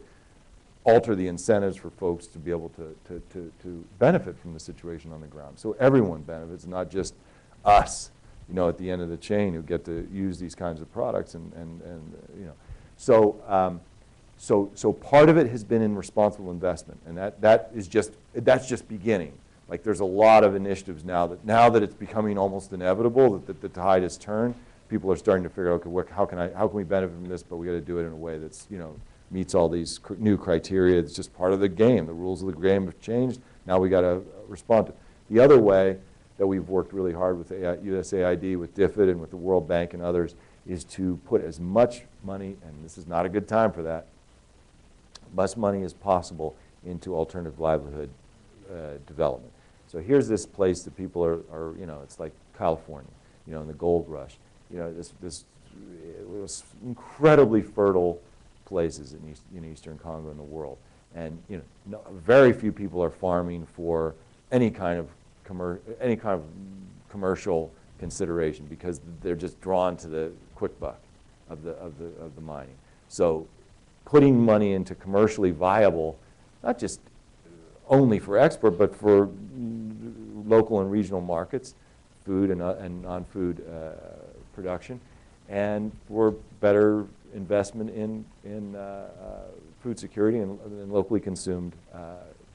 alter the incentives for folks to be able to benefit from the situation on the ground. So everyone benefits, not just us, at the end of the chain, who get to use these kinds of products. So part of it has been in responsible investment, and that's just beginning. Like, there's a lot of initiatives now that it's becoming almost inevitable that the tide has turned. People are starting to figure out, okay, how can we benefit from this? But we got to do it in a way that's meets all these new criteria. It's just part of the game. The rules of the game have changed. Now we got to respond to it. The other way that we've worked really hard with USAID, with DFID, and with the World Bank and others is to put as much money, and this is not a good time for that, much money as possible into alternative livelihood development. So here's this place that people are it's like California, in the gold rush. This it was incredibly fertile places in Eastern Congo and the world. And very few people are farming for any kind of commercial consideration, because they're just drawn to the quick buck of the mining. So putting money into commercially viable, not just only for export, but for local and regional markets, food and non-food production, and for better investment in food security and locally consumed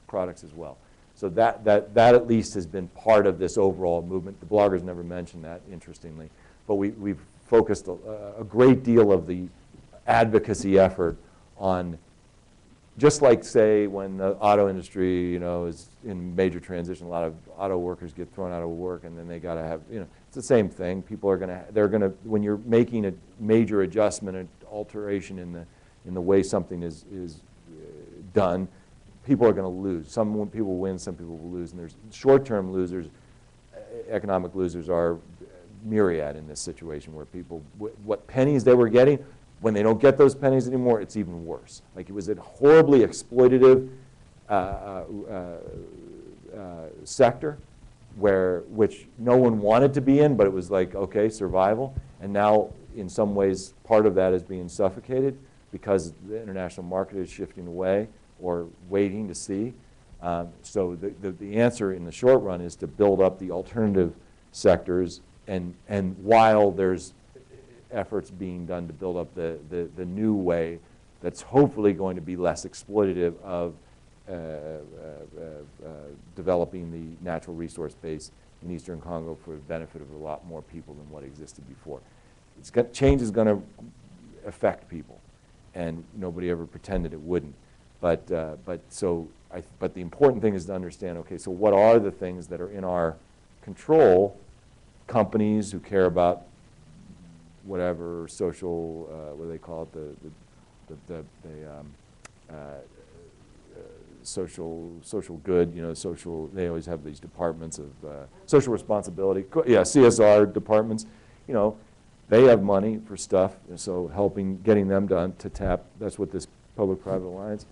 products as well. So that at least has been part of this overall movement. The bloggers never mentioned that, interestingly, but we've focused a great deal of the advocacy effort on, just like, say, when the auto industry, is in major transition, a lot of auto workers get thrown out of work, and then they got to have, it's the same thing. People are they're going to, when you're making a major adjustment, an alteration in the way something is done, people are going to lose. Some people win, some people will lose, and there's short-term losers. Economic losers are myriad in this situation, where people, what pennies they were getting, when they don't get those pennies anymore, it's even worse. Like, it was a horribly exploitative sector, which no one wanted to be in, but it was like, okay, survival. And now, in some ways, part of that is being suffocated because the international market is shifting away or waiting to see. So the answer in the short run is to build up the alternative sectors, and while there's efforts being done to build up the new way that's hopefully going to be less exploitative of developing the natural resource base in Eastern Congo for the benefit of a lot more people than what existed before. Change is going to affect people, and nobody ever pretended it wouldn't. But the important thing is to understand, okay, so what are the things that are in our control? Companies who care about whatever social, what do they call it, social good, you know, social, they always have these departments of social responsibility, yeah, CSR departments, you know, they have money for stuff, so getting them done to tap, that's what this public-private alliance,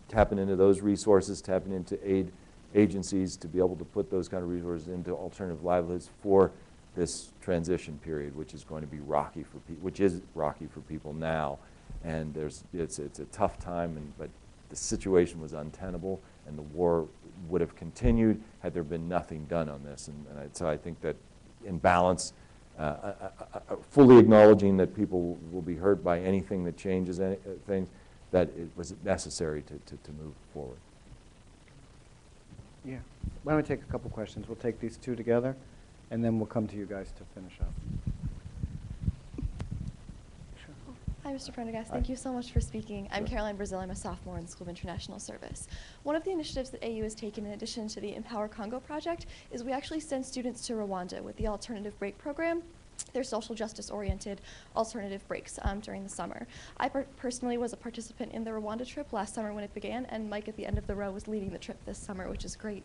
tapping into those resources, tapping into aid agencies to be able to put those kind of resources into alternative livelihoods for this transition period, which is going to be rocky for people, which is rocky for people now, and it's a tough time, but the situation was untenable, and the war would have continued had there been nothing done on this, and so I think that in balance, fully acknowledging that people will be hurt by anything that changes things, that it was necessary to move forward. Yeah. Why don't we take a couple questions? We'll take these two together, and then we'll come to you guys to finish up. Sure. Hi, Mr. Prendergast. Thank you so much for speaking. I'm Caroline Brazil. I'm a sophomore in the School of International Service. One of the initiatives that AU has taken in addition to the Empower Congo project is we actually send students to Rwanda with the Alternative Break program. They're social justice-oriented alternative breaks during the summer. I personally was a participant in the Rwanda trip last summer when it began, and Mike at the end of the row was leading the trip this summer, which is great.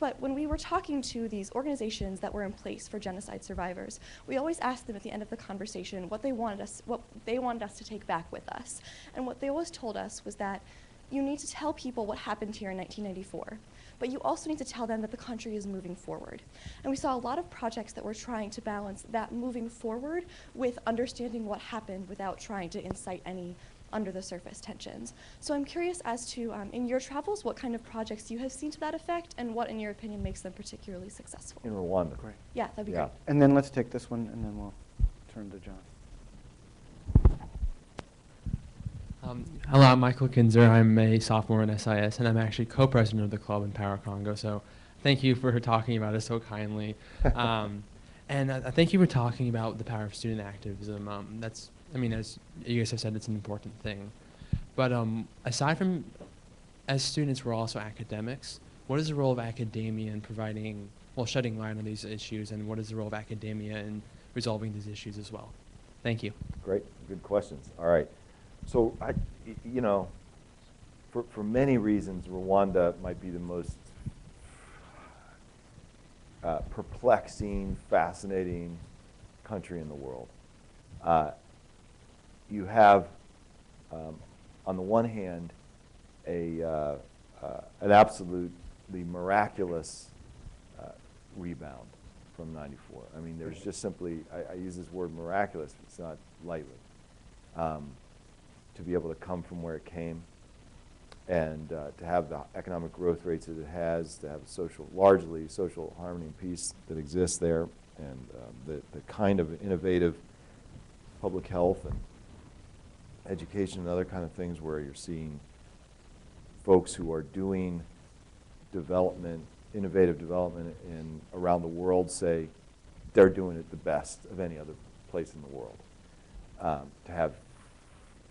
But when we were talking to these organizations that were in place for genocide survivors, we always asked them at the end of the conversation what they wanted us to take back with us. And what they always told us was that you need to tell people what happened here in 1994. But you also need to tell them that the country is moving forward. And we saw a lot of projects that were trying to balance that moving forward with understanding what happened without trying to incite any under-the-surface tensions. So I'm curious as to, in your travels, what kind of projects you have seen to that effect, and what, in your opinion, makes them particularly successful? In Rwanda. Great. Yeah, that'd be great. And then let's take this one, and then we'll turn to John. Hello, I'm Michael Kinzer. I'm a sophomore in SIS, and I'm actually co-president of the club in Empower Congo. So thank you for talking about it so kindly. And I thank you for talking about the power of student activism. That's, I mean, as you guys have said, it's an important thing. But aside from, as students, we're also academics. What is the role of academia in providing, well, shedding light on these issues, and what is the role of academia in resolving these issues as well? Thank you. Great, good questions. All right. So, you know, for many reasons, Rwanda might be the most perplexing, fascinating country in the world. You have, on the one hand, an absolutely miraculous rebound from '94. I mean, there's just simply, I use this word miraculous, it's not lightly. To be able to come from where it came, and to have the economic growth rates that it has, to have largely social harmony and peace that exists there, and the kind of innovative public health and education and other kind of things where you're seeing folks who are doing development, innovative development around the world say they're doing it the best of any other place in the world. To have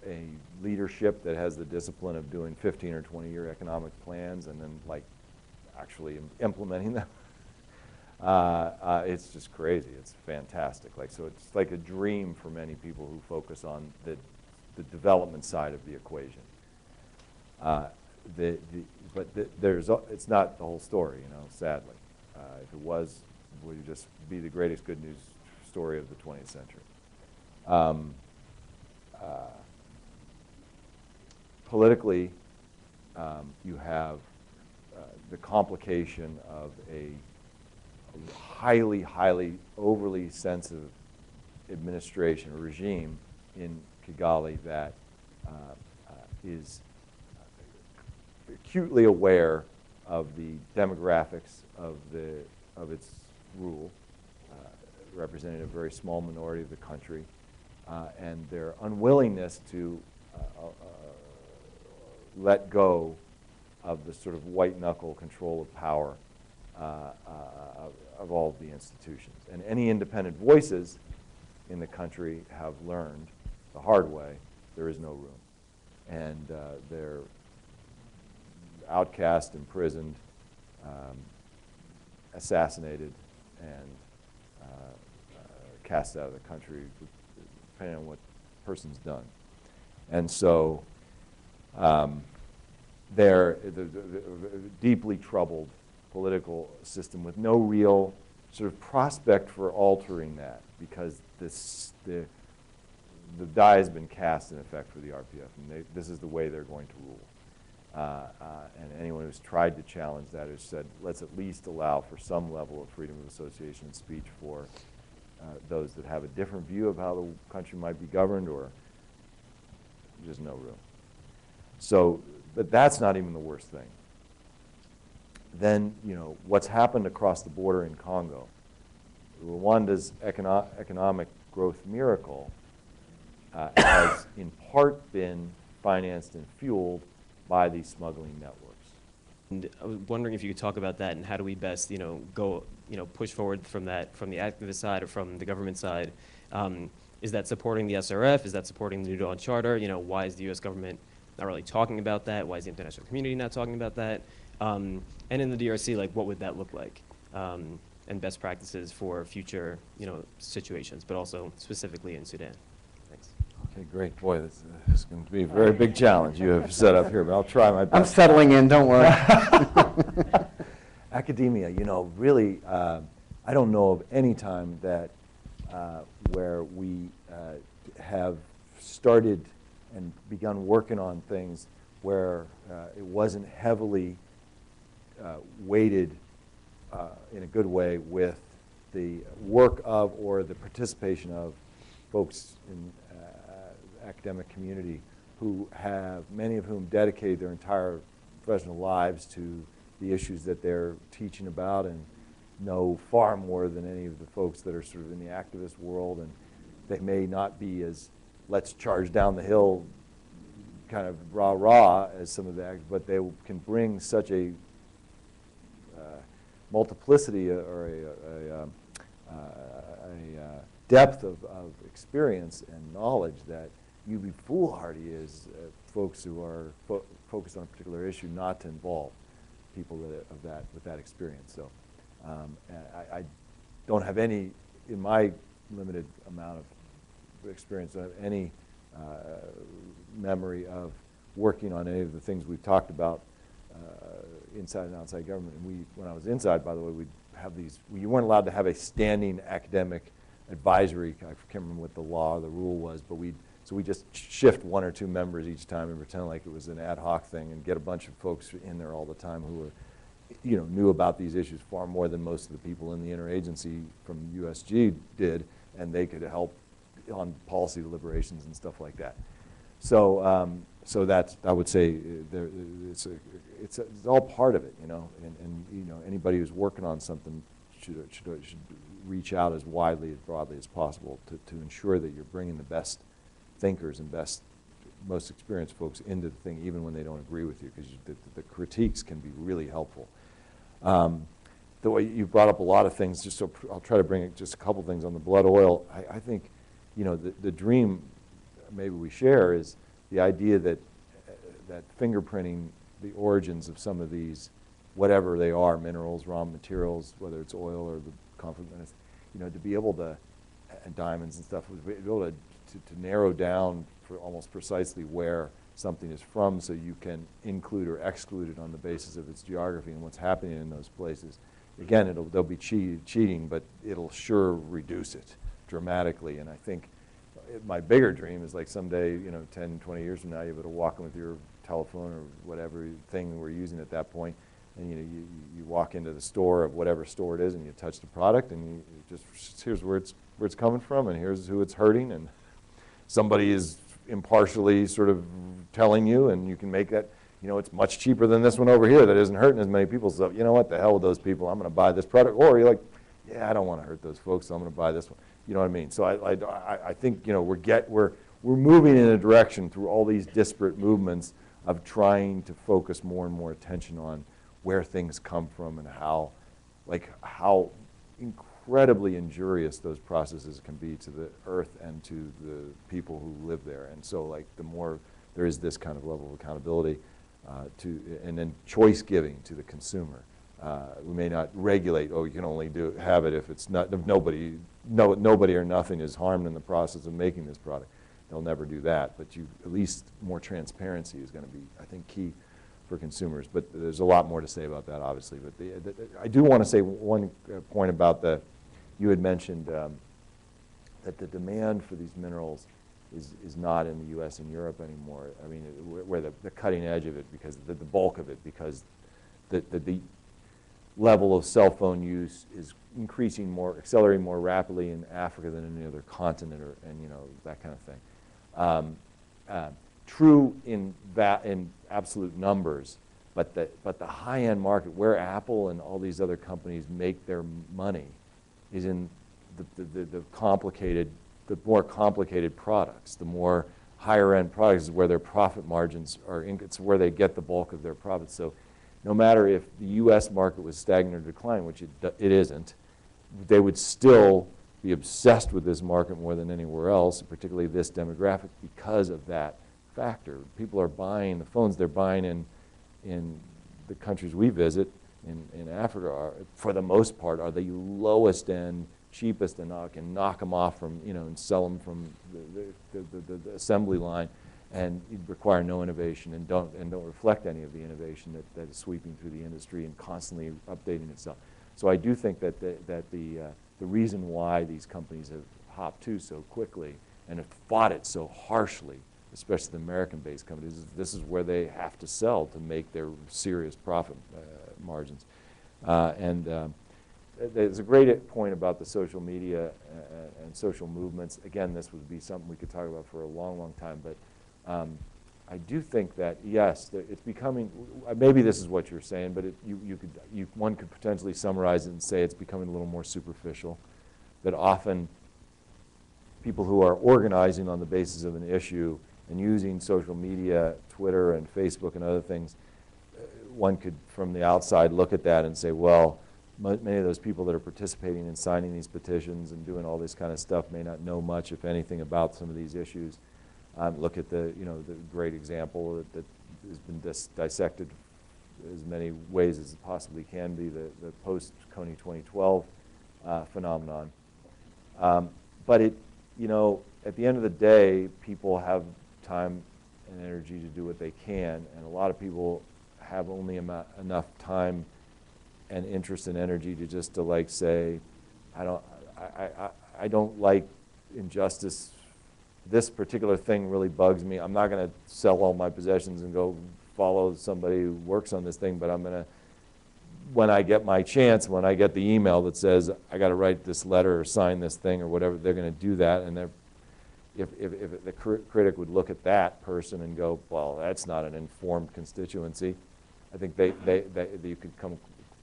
a leadership that has the discipline of doing 15 or 20-year economic plans and then like actually implementing them. It's just crazy. It's fantastic. Like, so it's like a dream for many people who focus on the development side of the equation. it's not the whole story, you know, sadly. If it was, it would just be the greatest good news story of the 20th century. Politically, you have the complication of a highly, highly overly sensitive administration or regime in Kigali that is acutely aware of the demographics of its rule, representing a very small minority of the country, and their unwillingness to let go of the sort of white-knuckle control of power of all of the institutions. And any independent voices in the country have learned the hard way there is no room. And they're outcast, imprisoned, assassinated, and cast out of the country, depending on what the person's done. And so they're the deeply troubled political system with no real sort of prospect for altering that, because the die has been cast in effect for the RPF, and this is the way they're going to rule. And anyone who's tried to challenge that has said, let's at least allow for some level of freedom of association and speech for those that have a different view of how the country might be governed, or just no room. So, but that's not even the worst thing. Then, you know, what's happened across the border in Congo, Rwanda's economic growth miracle has in part been financed and fueled by these smuggling networks. And I was wondering if you could talk about that, and how do we best, go, push forward from that, from the activist side or from the government side? Is that supporting the SRF? Is that supporting the New Dawn Charter? Why is the U.S. government not really talking about that? Why is the international community not talking about that? And in the DRC, like, what would that look like? And best practices for future, situations, but also specifically in Sudan. Thanks. Okay, great. Boy, this is going to be a very big challenge you have set up here, but I'll try my best. I'm settling in, don't worry. Academia, really, I don't know of any time that where we have started and begun working on things where it wasn't heavily weighted in a good way with the work of or the participation of folks in academic community who have, many of whom dedicated their entire professional lives to the issues that they're teaching about and know far more than any of the folks that are sort of in the activist world. And they may not be as let's charge down the hill kind of rah-rah as some of the, but they can bring such a multiplicity or a depth of experience and knowledge that you'd be foolhardy as folks who are focused on a particular issue not to involve people with that experience. So I don't have any, in my limited amount of experience, I don't have any memory of working on any of the things we've talked about inside and outside government. And when I was inside, by the way, we'd have these, you weren't allowed to have a standing academic advisory, I can't remember what the law or the rule was, but so we just shift one or two members each time and pretend like it was an ad hoc thing and get a bunch of folks in there all the time who were, knew about these issues far more than most of the people in the interagency from USG did, and they could help on policy deliberations and stuff like that. So, so that's, I would say, it's all part of it, and anybody who's working on something should reach out as widely, as broadly as possible to ensure that you're bringing the best thinkers and most experienced folks into the thing, even when they don't agree with you, because the critiques can be really helpful. The way you brought up a lot of things, just so I'll try to bring just a couple things on the blood oil. I think, the dream maybe we share is the idea that fingerprinting the origins of some of these, whatever they are, minerals, raw materials, whether it's oil or the conflict, to be able to, and diamonds and stuff, to be able to narrow down for almost precisely where something is from, so you can include or exclude it on the basis of its geography and what's happening in those places. Again, they'll be cheating, but it'll sure reduce it dramatically. And I think my bigger dream is like someday, 10, 20 years from now, you're able to walk in with your telephone or whatever thing we're using at that point, and you walk into the store of whatever store it is, and you touch the product, and you just, here's where it's coming from, and here's who it's hurting, and somebody is impartially sort of telling you, and you can make that, it's much cheaper than this one over here that isn't hurting as many people, so you know what, the hell with those people, I'm going to buy this product. Or you're like, yeah, I don't want to hurt those folks, so I'm going to buy this one. You know what I mean? So I think, we're moving in a direction through all these disparate movements of trying to focus more and more attention on where things come from and how incredibly injurious those processes can be to the earth and to the people who live there. And so the more there is this kind of level of accountability and then choice giving to the consumer. We may not regulate, you can only have it if it's not, if nobody or nothing is harmed in the process of making this product. They'll never do that, but at least more transparency is going to be, I think, key for consumers. But there's a lot more to say about that, obviously. But I do want to say one point about you had mentioned that the demand for these minerals is not in the U.S. and Europe anymore. I mean, where the cutting edge of it, because the bulk of it, because the level of cell phone use is accelerating more rapidly in Africa than any other continent, and that kind of thing. True in absolute numbers, but the high-end market where Apple and all these other companies make their money is in the more complicated products. The more higher-end products is where their profit margins are. It's where they get the bulk of their profits. So no matter if the U.S. market was stagnant or declining, which it isn't, they would still be obsessed with this market more than anywhere else, particularly this demographic, because of that factor. People are buying the phones they're buying in the countries we visit, in Africa, for the most part, are the lowest end, cheapest, and can knock them off from, and sell them from the assembly line, and require no innovation and don't reflect any of the innovation that is sweeping through the industry and constantly updating itself. So I do think that the reason why these companies have hopped to so quickly and have fought it so harshly, especially the American-based companies, is this is where they have to sell to make their serious profit margins. There's a great point about the social media and social movements. Again, this would be something we could talk about for a long, long time, but I do think that, yes, it's becoming, maybe this is what you're saying, but one could potentially summarize it and say it's becoming a little more superficial, that often people who are organizing on the basis of an issue and using social media, Twitter and Facebook and other things, one could, from the outside, look at that and say, well, many of those people that are participating in signing these petitions and doing all this kind of stuff may not know much, if anything, about some of these issues. Look at the great example that has been dissected as many ways as it possibly can be, the post-Coney 2012 phenomenon. But at the end of the day, people have time and energy to do what they can, and a lot of people have only enough time and interest and energy to say, I don't like injustice. This particular thing really bugs me. I'm not going to sell all my possessions and go follow somebody who works on this thing, but I'm going to, when I get my chance, when I get the email that says I got to write this letter or sign this thing or whatever, they're going to do that. And if the critic would look at that person and go, well, that's not an informed constituency, I think you could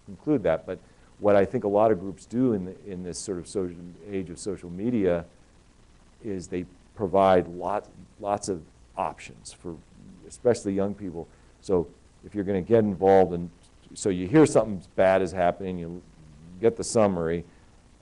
conclude that. But what I think a lot of groups do in this sort of age of social media is they provide lots of options for especially young people. So if you're going to get involved, and so you hear something bad is happening, you get the summary,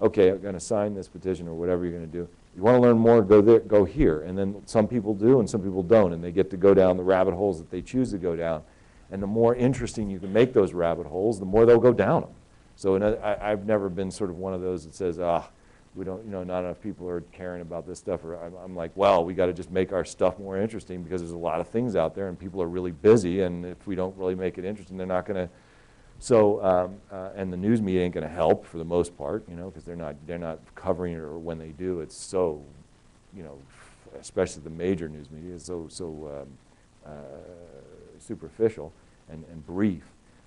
okay, I'm going to sign this petition or whatever you're going to do. You want to learn more, go there, go here. And then some people do and some people don't, and they get to go down the rabbit holes that they choose to go down. And the more interesting you can make those rabbit holes, the more they'll go down them. So I've never been sort of one of those that says, we don't, not enough people are caring about this stuff. Or I'm like, well, we got to just make our stuff more interesting because there's a lot of things out there and people are really busy, and if we don't really make it interesting, they're not going to. So, and the news media ain't going to help for the most part, because they're not covering it, or when they do, it's so, especially the major news media is so superficial and brief.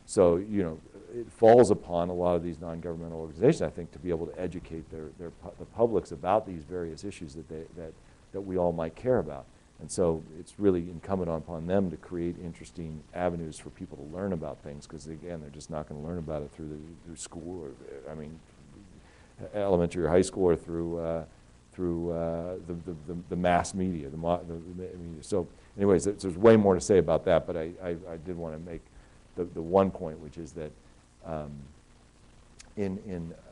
So, it falls upon a lot of these non-governmental organizations, I think, to be able to educate the publics about these various issues that we all might care about. And so it's really incumbent upon them to create interesting avenues for people to learn about things, because again, they're just not going to learn about it through school, or elementary or high school, or through the mass media, the media. So anyways, there's way more to say about that, but I did want to make the one point, which is that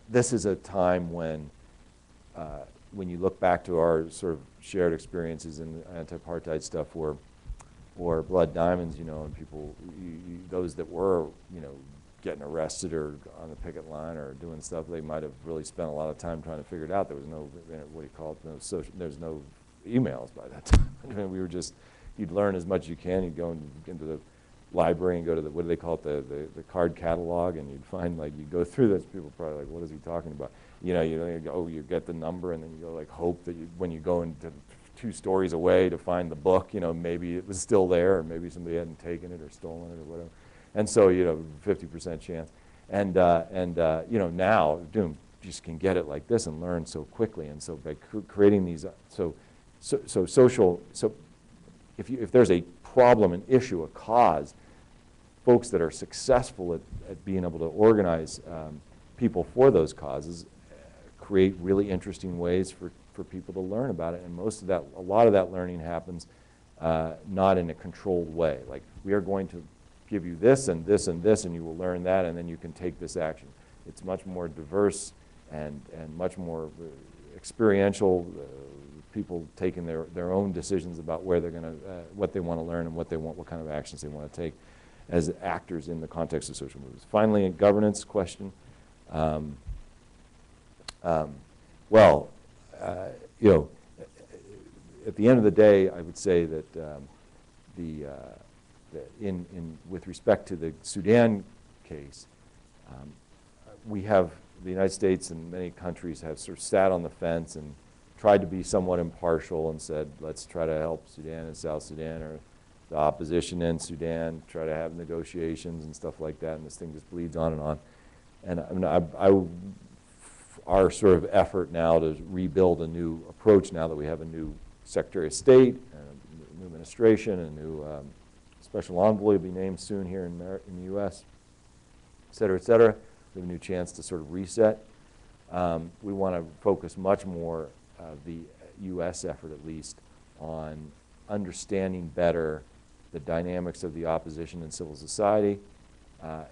this is a time when you look back to our sort of shared experiences in anti-apartheid stuff, or Blood Diamonds, and people, those that were, getting arrested or on the picket line or doing stuff, they might have really spent a lot of time trying to figure it out. There was no, there's no emails by that time. We were just, you'd learn as much as you can. You'd go into the library and go to what do they call it, the card catalog, and you'd find, like, you go through this, people are probably like, what is he talking about? You go, oh, you get the number, and then you go, like, hope that when you go into 2 stories away to find the book, maybe it was still there, or maybe somebody hadn't taken it or stolen it or whatever. And so, 50% chance. And now, you just can get it like this and learn so quickly. And so by creating these, so if there's a problem, an issue, a cause, folks that are successful at being able to organize people for those causes create really interesting ways for people to learn about it. And a lot of that learning happens not in a controlled way. Like, we are going to give you this and this and this, and you will learn that, and then you can take this action. It's much more diverse and much more experiential. People taking their own decisions about where they're going to, what they want to learn, and what kind of actions they want to take as actors in the context of social movements. Finally, a governance question. At the end of the day, I would say that with respect to the Sudan case, the United States and many countries have sort of sat on the fence and tried to be somewhat impartial and said, let's try to help Sudan and South Sudan, or the opposition in Sudan, try to have negotiations and stuff like that, and this thing just bleeds on and on. And our sort of effort now to rebuild a new approach, now that we have a new Secretary of State, a new administration, a new special envoy will be named soon here in the U.S., et cetera, et cetera. We have a new chance to sort of reset. We want to focus much more, the U.S. effort at least, on understanding better the dynamics of the opposition and civil society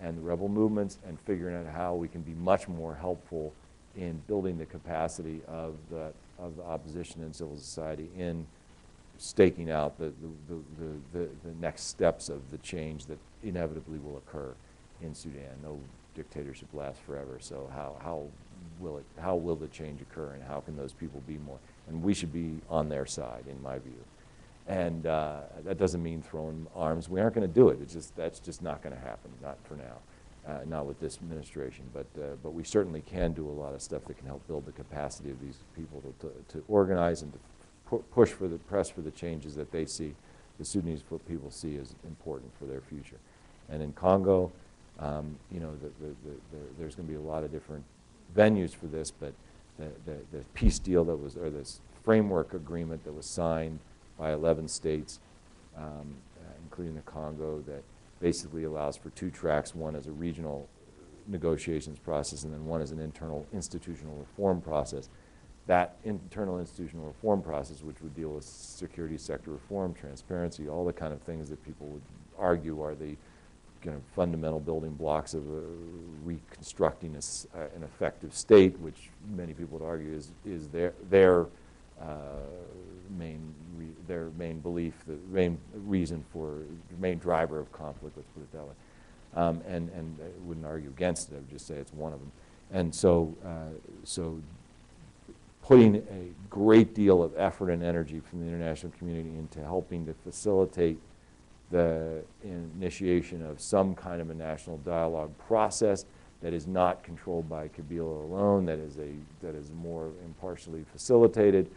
and the rebel movements, and figuring out how we can be much more helpful in building the capacity of the opposition and civil society in staking out the next steps of the change that inevitably will occur in Sudan. No dictatorship lasts forever, so how will the change occur, and how can those people be more? And we should be on their side, in my view. And that doesn't mean throwing arms. We aren't going to do it. That's just not going to happen, not for now, not with this administration. But we certainly can do a lot of stuff that can help build the capacity of these people to organize and to press for the changes that they see, the Sudanese people see as important for their future. And in Congo, there's going to be a lot of different venues for this, but the peace deal that was, or this framework agreement that was signed by 11 states, including the Congo, that basically allows for 2 tracks, one as a regional negotiations process, and then one as an internal institutional reform process. That internal institutional reform process, which would deal with security sector reform, transparency, all the kind of things that people would argue are the kind of fundamental building blocks of reconstructing an effective state, which many people would argue is their main belief, the main reason for, the main driver of conflict, let's put it that way. And I wouldn't argue against it, I would just say it's one of them. And so putting a great deal of effort and energy from the international community into helping to facilitate the initiation of some kind of a national dialogue process that is not controlled by Kabila alone, that is more impartially facilitated,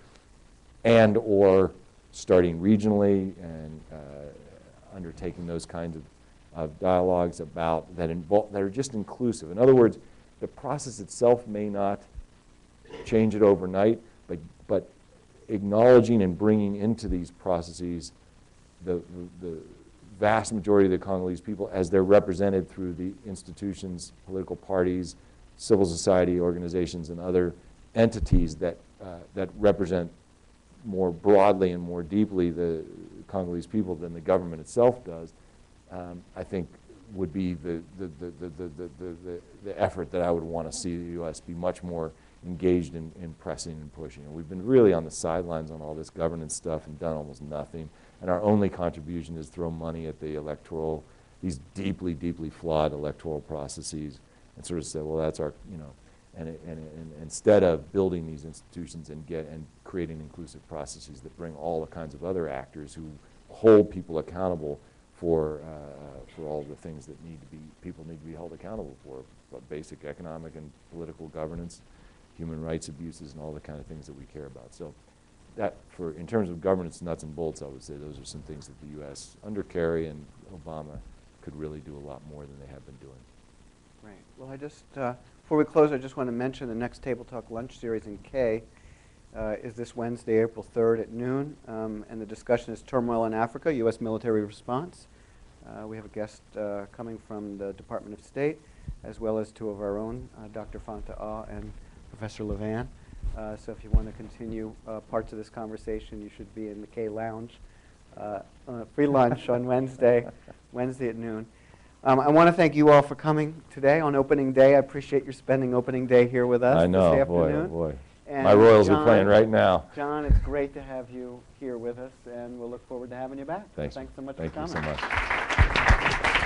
and or starting regionally and undertaking those kinds of dialogues about that are just inclusive. In other words, the process itself may not change it overnight, but acknowledging and bringing into these processes the vast majority of the Congolese people as they're represented through the institutions, political parties, civil society organizations, and other entities that represent more broadly and more deeply the Congolese people than the government itself does, I think would be the effort that I would want to see the U.S. be much more engaged in pressing and pushing. And we've been really on the sidelines on all this governance stuff and done almost nothing. And our only contribution is throw money at the electoral, these deeply, deeply flawed electoral processes, and sort of say, well, that's our, you know, and instead of building these institutions and creating inclusive processes that bring all the kinds of other actors who hold people accountable for all the things that people need to be held accountable for, basic economic and political governance, human rights abuses, and all the kind of things that we care about. So that, in terms of governance nuts and bolts, I would say those are some things that the U.S. under Kerry and Obama could really do a lot more than they have been doing. Right. Well, I just, before we close, I just want to mention the next Table Talk lunch series in K is this Wednesday, April 3rd at noon, and the discussion is Turmoil in Africa, U.S. Military Response. We have a guest coming from the Department of State, as well as two of our own, Dr. Fanta and Professor Levan. So if you want to continue parts of this conversation, you should be in the K Lounge. Free lunch on Wednesday at noon. I want to thank you all for coming today on opening day. I appreciate your spending opening day here with us I know, this boy, afternoon. oh boy. And My Royals John, are playing right now. John, it's great to have you here with us, and we'll look forward to having you back. Thanks. Thanks so much Thank for you coming. so much.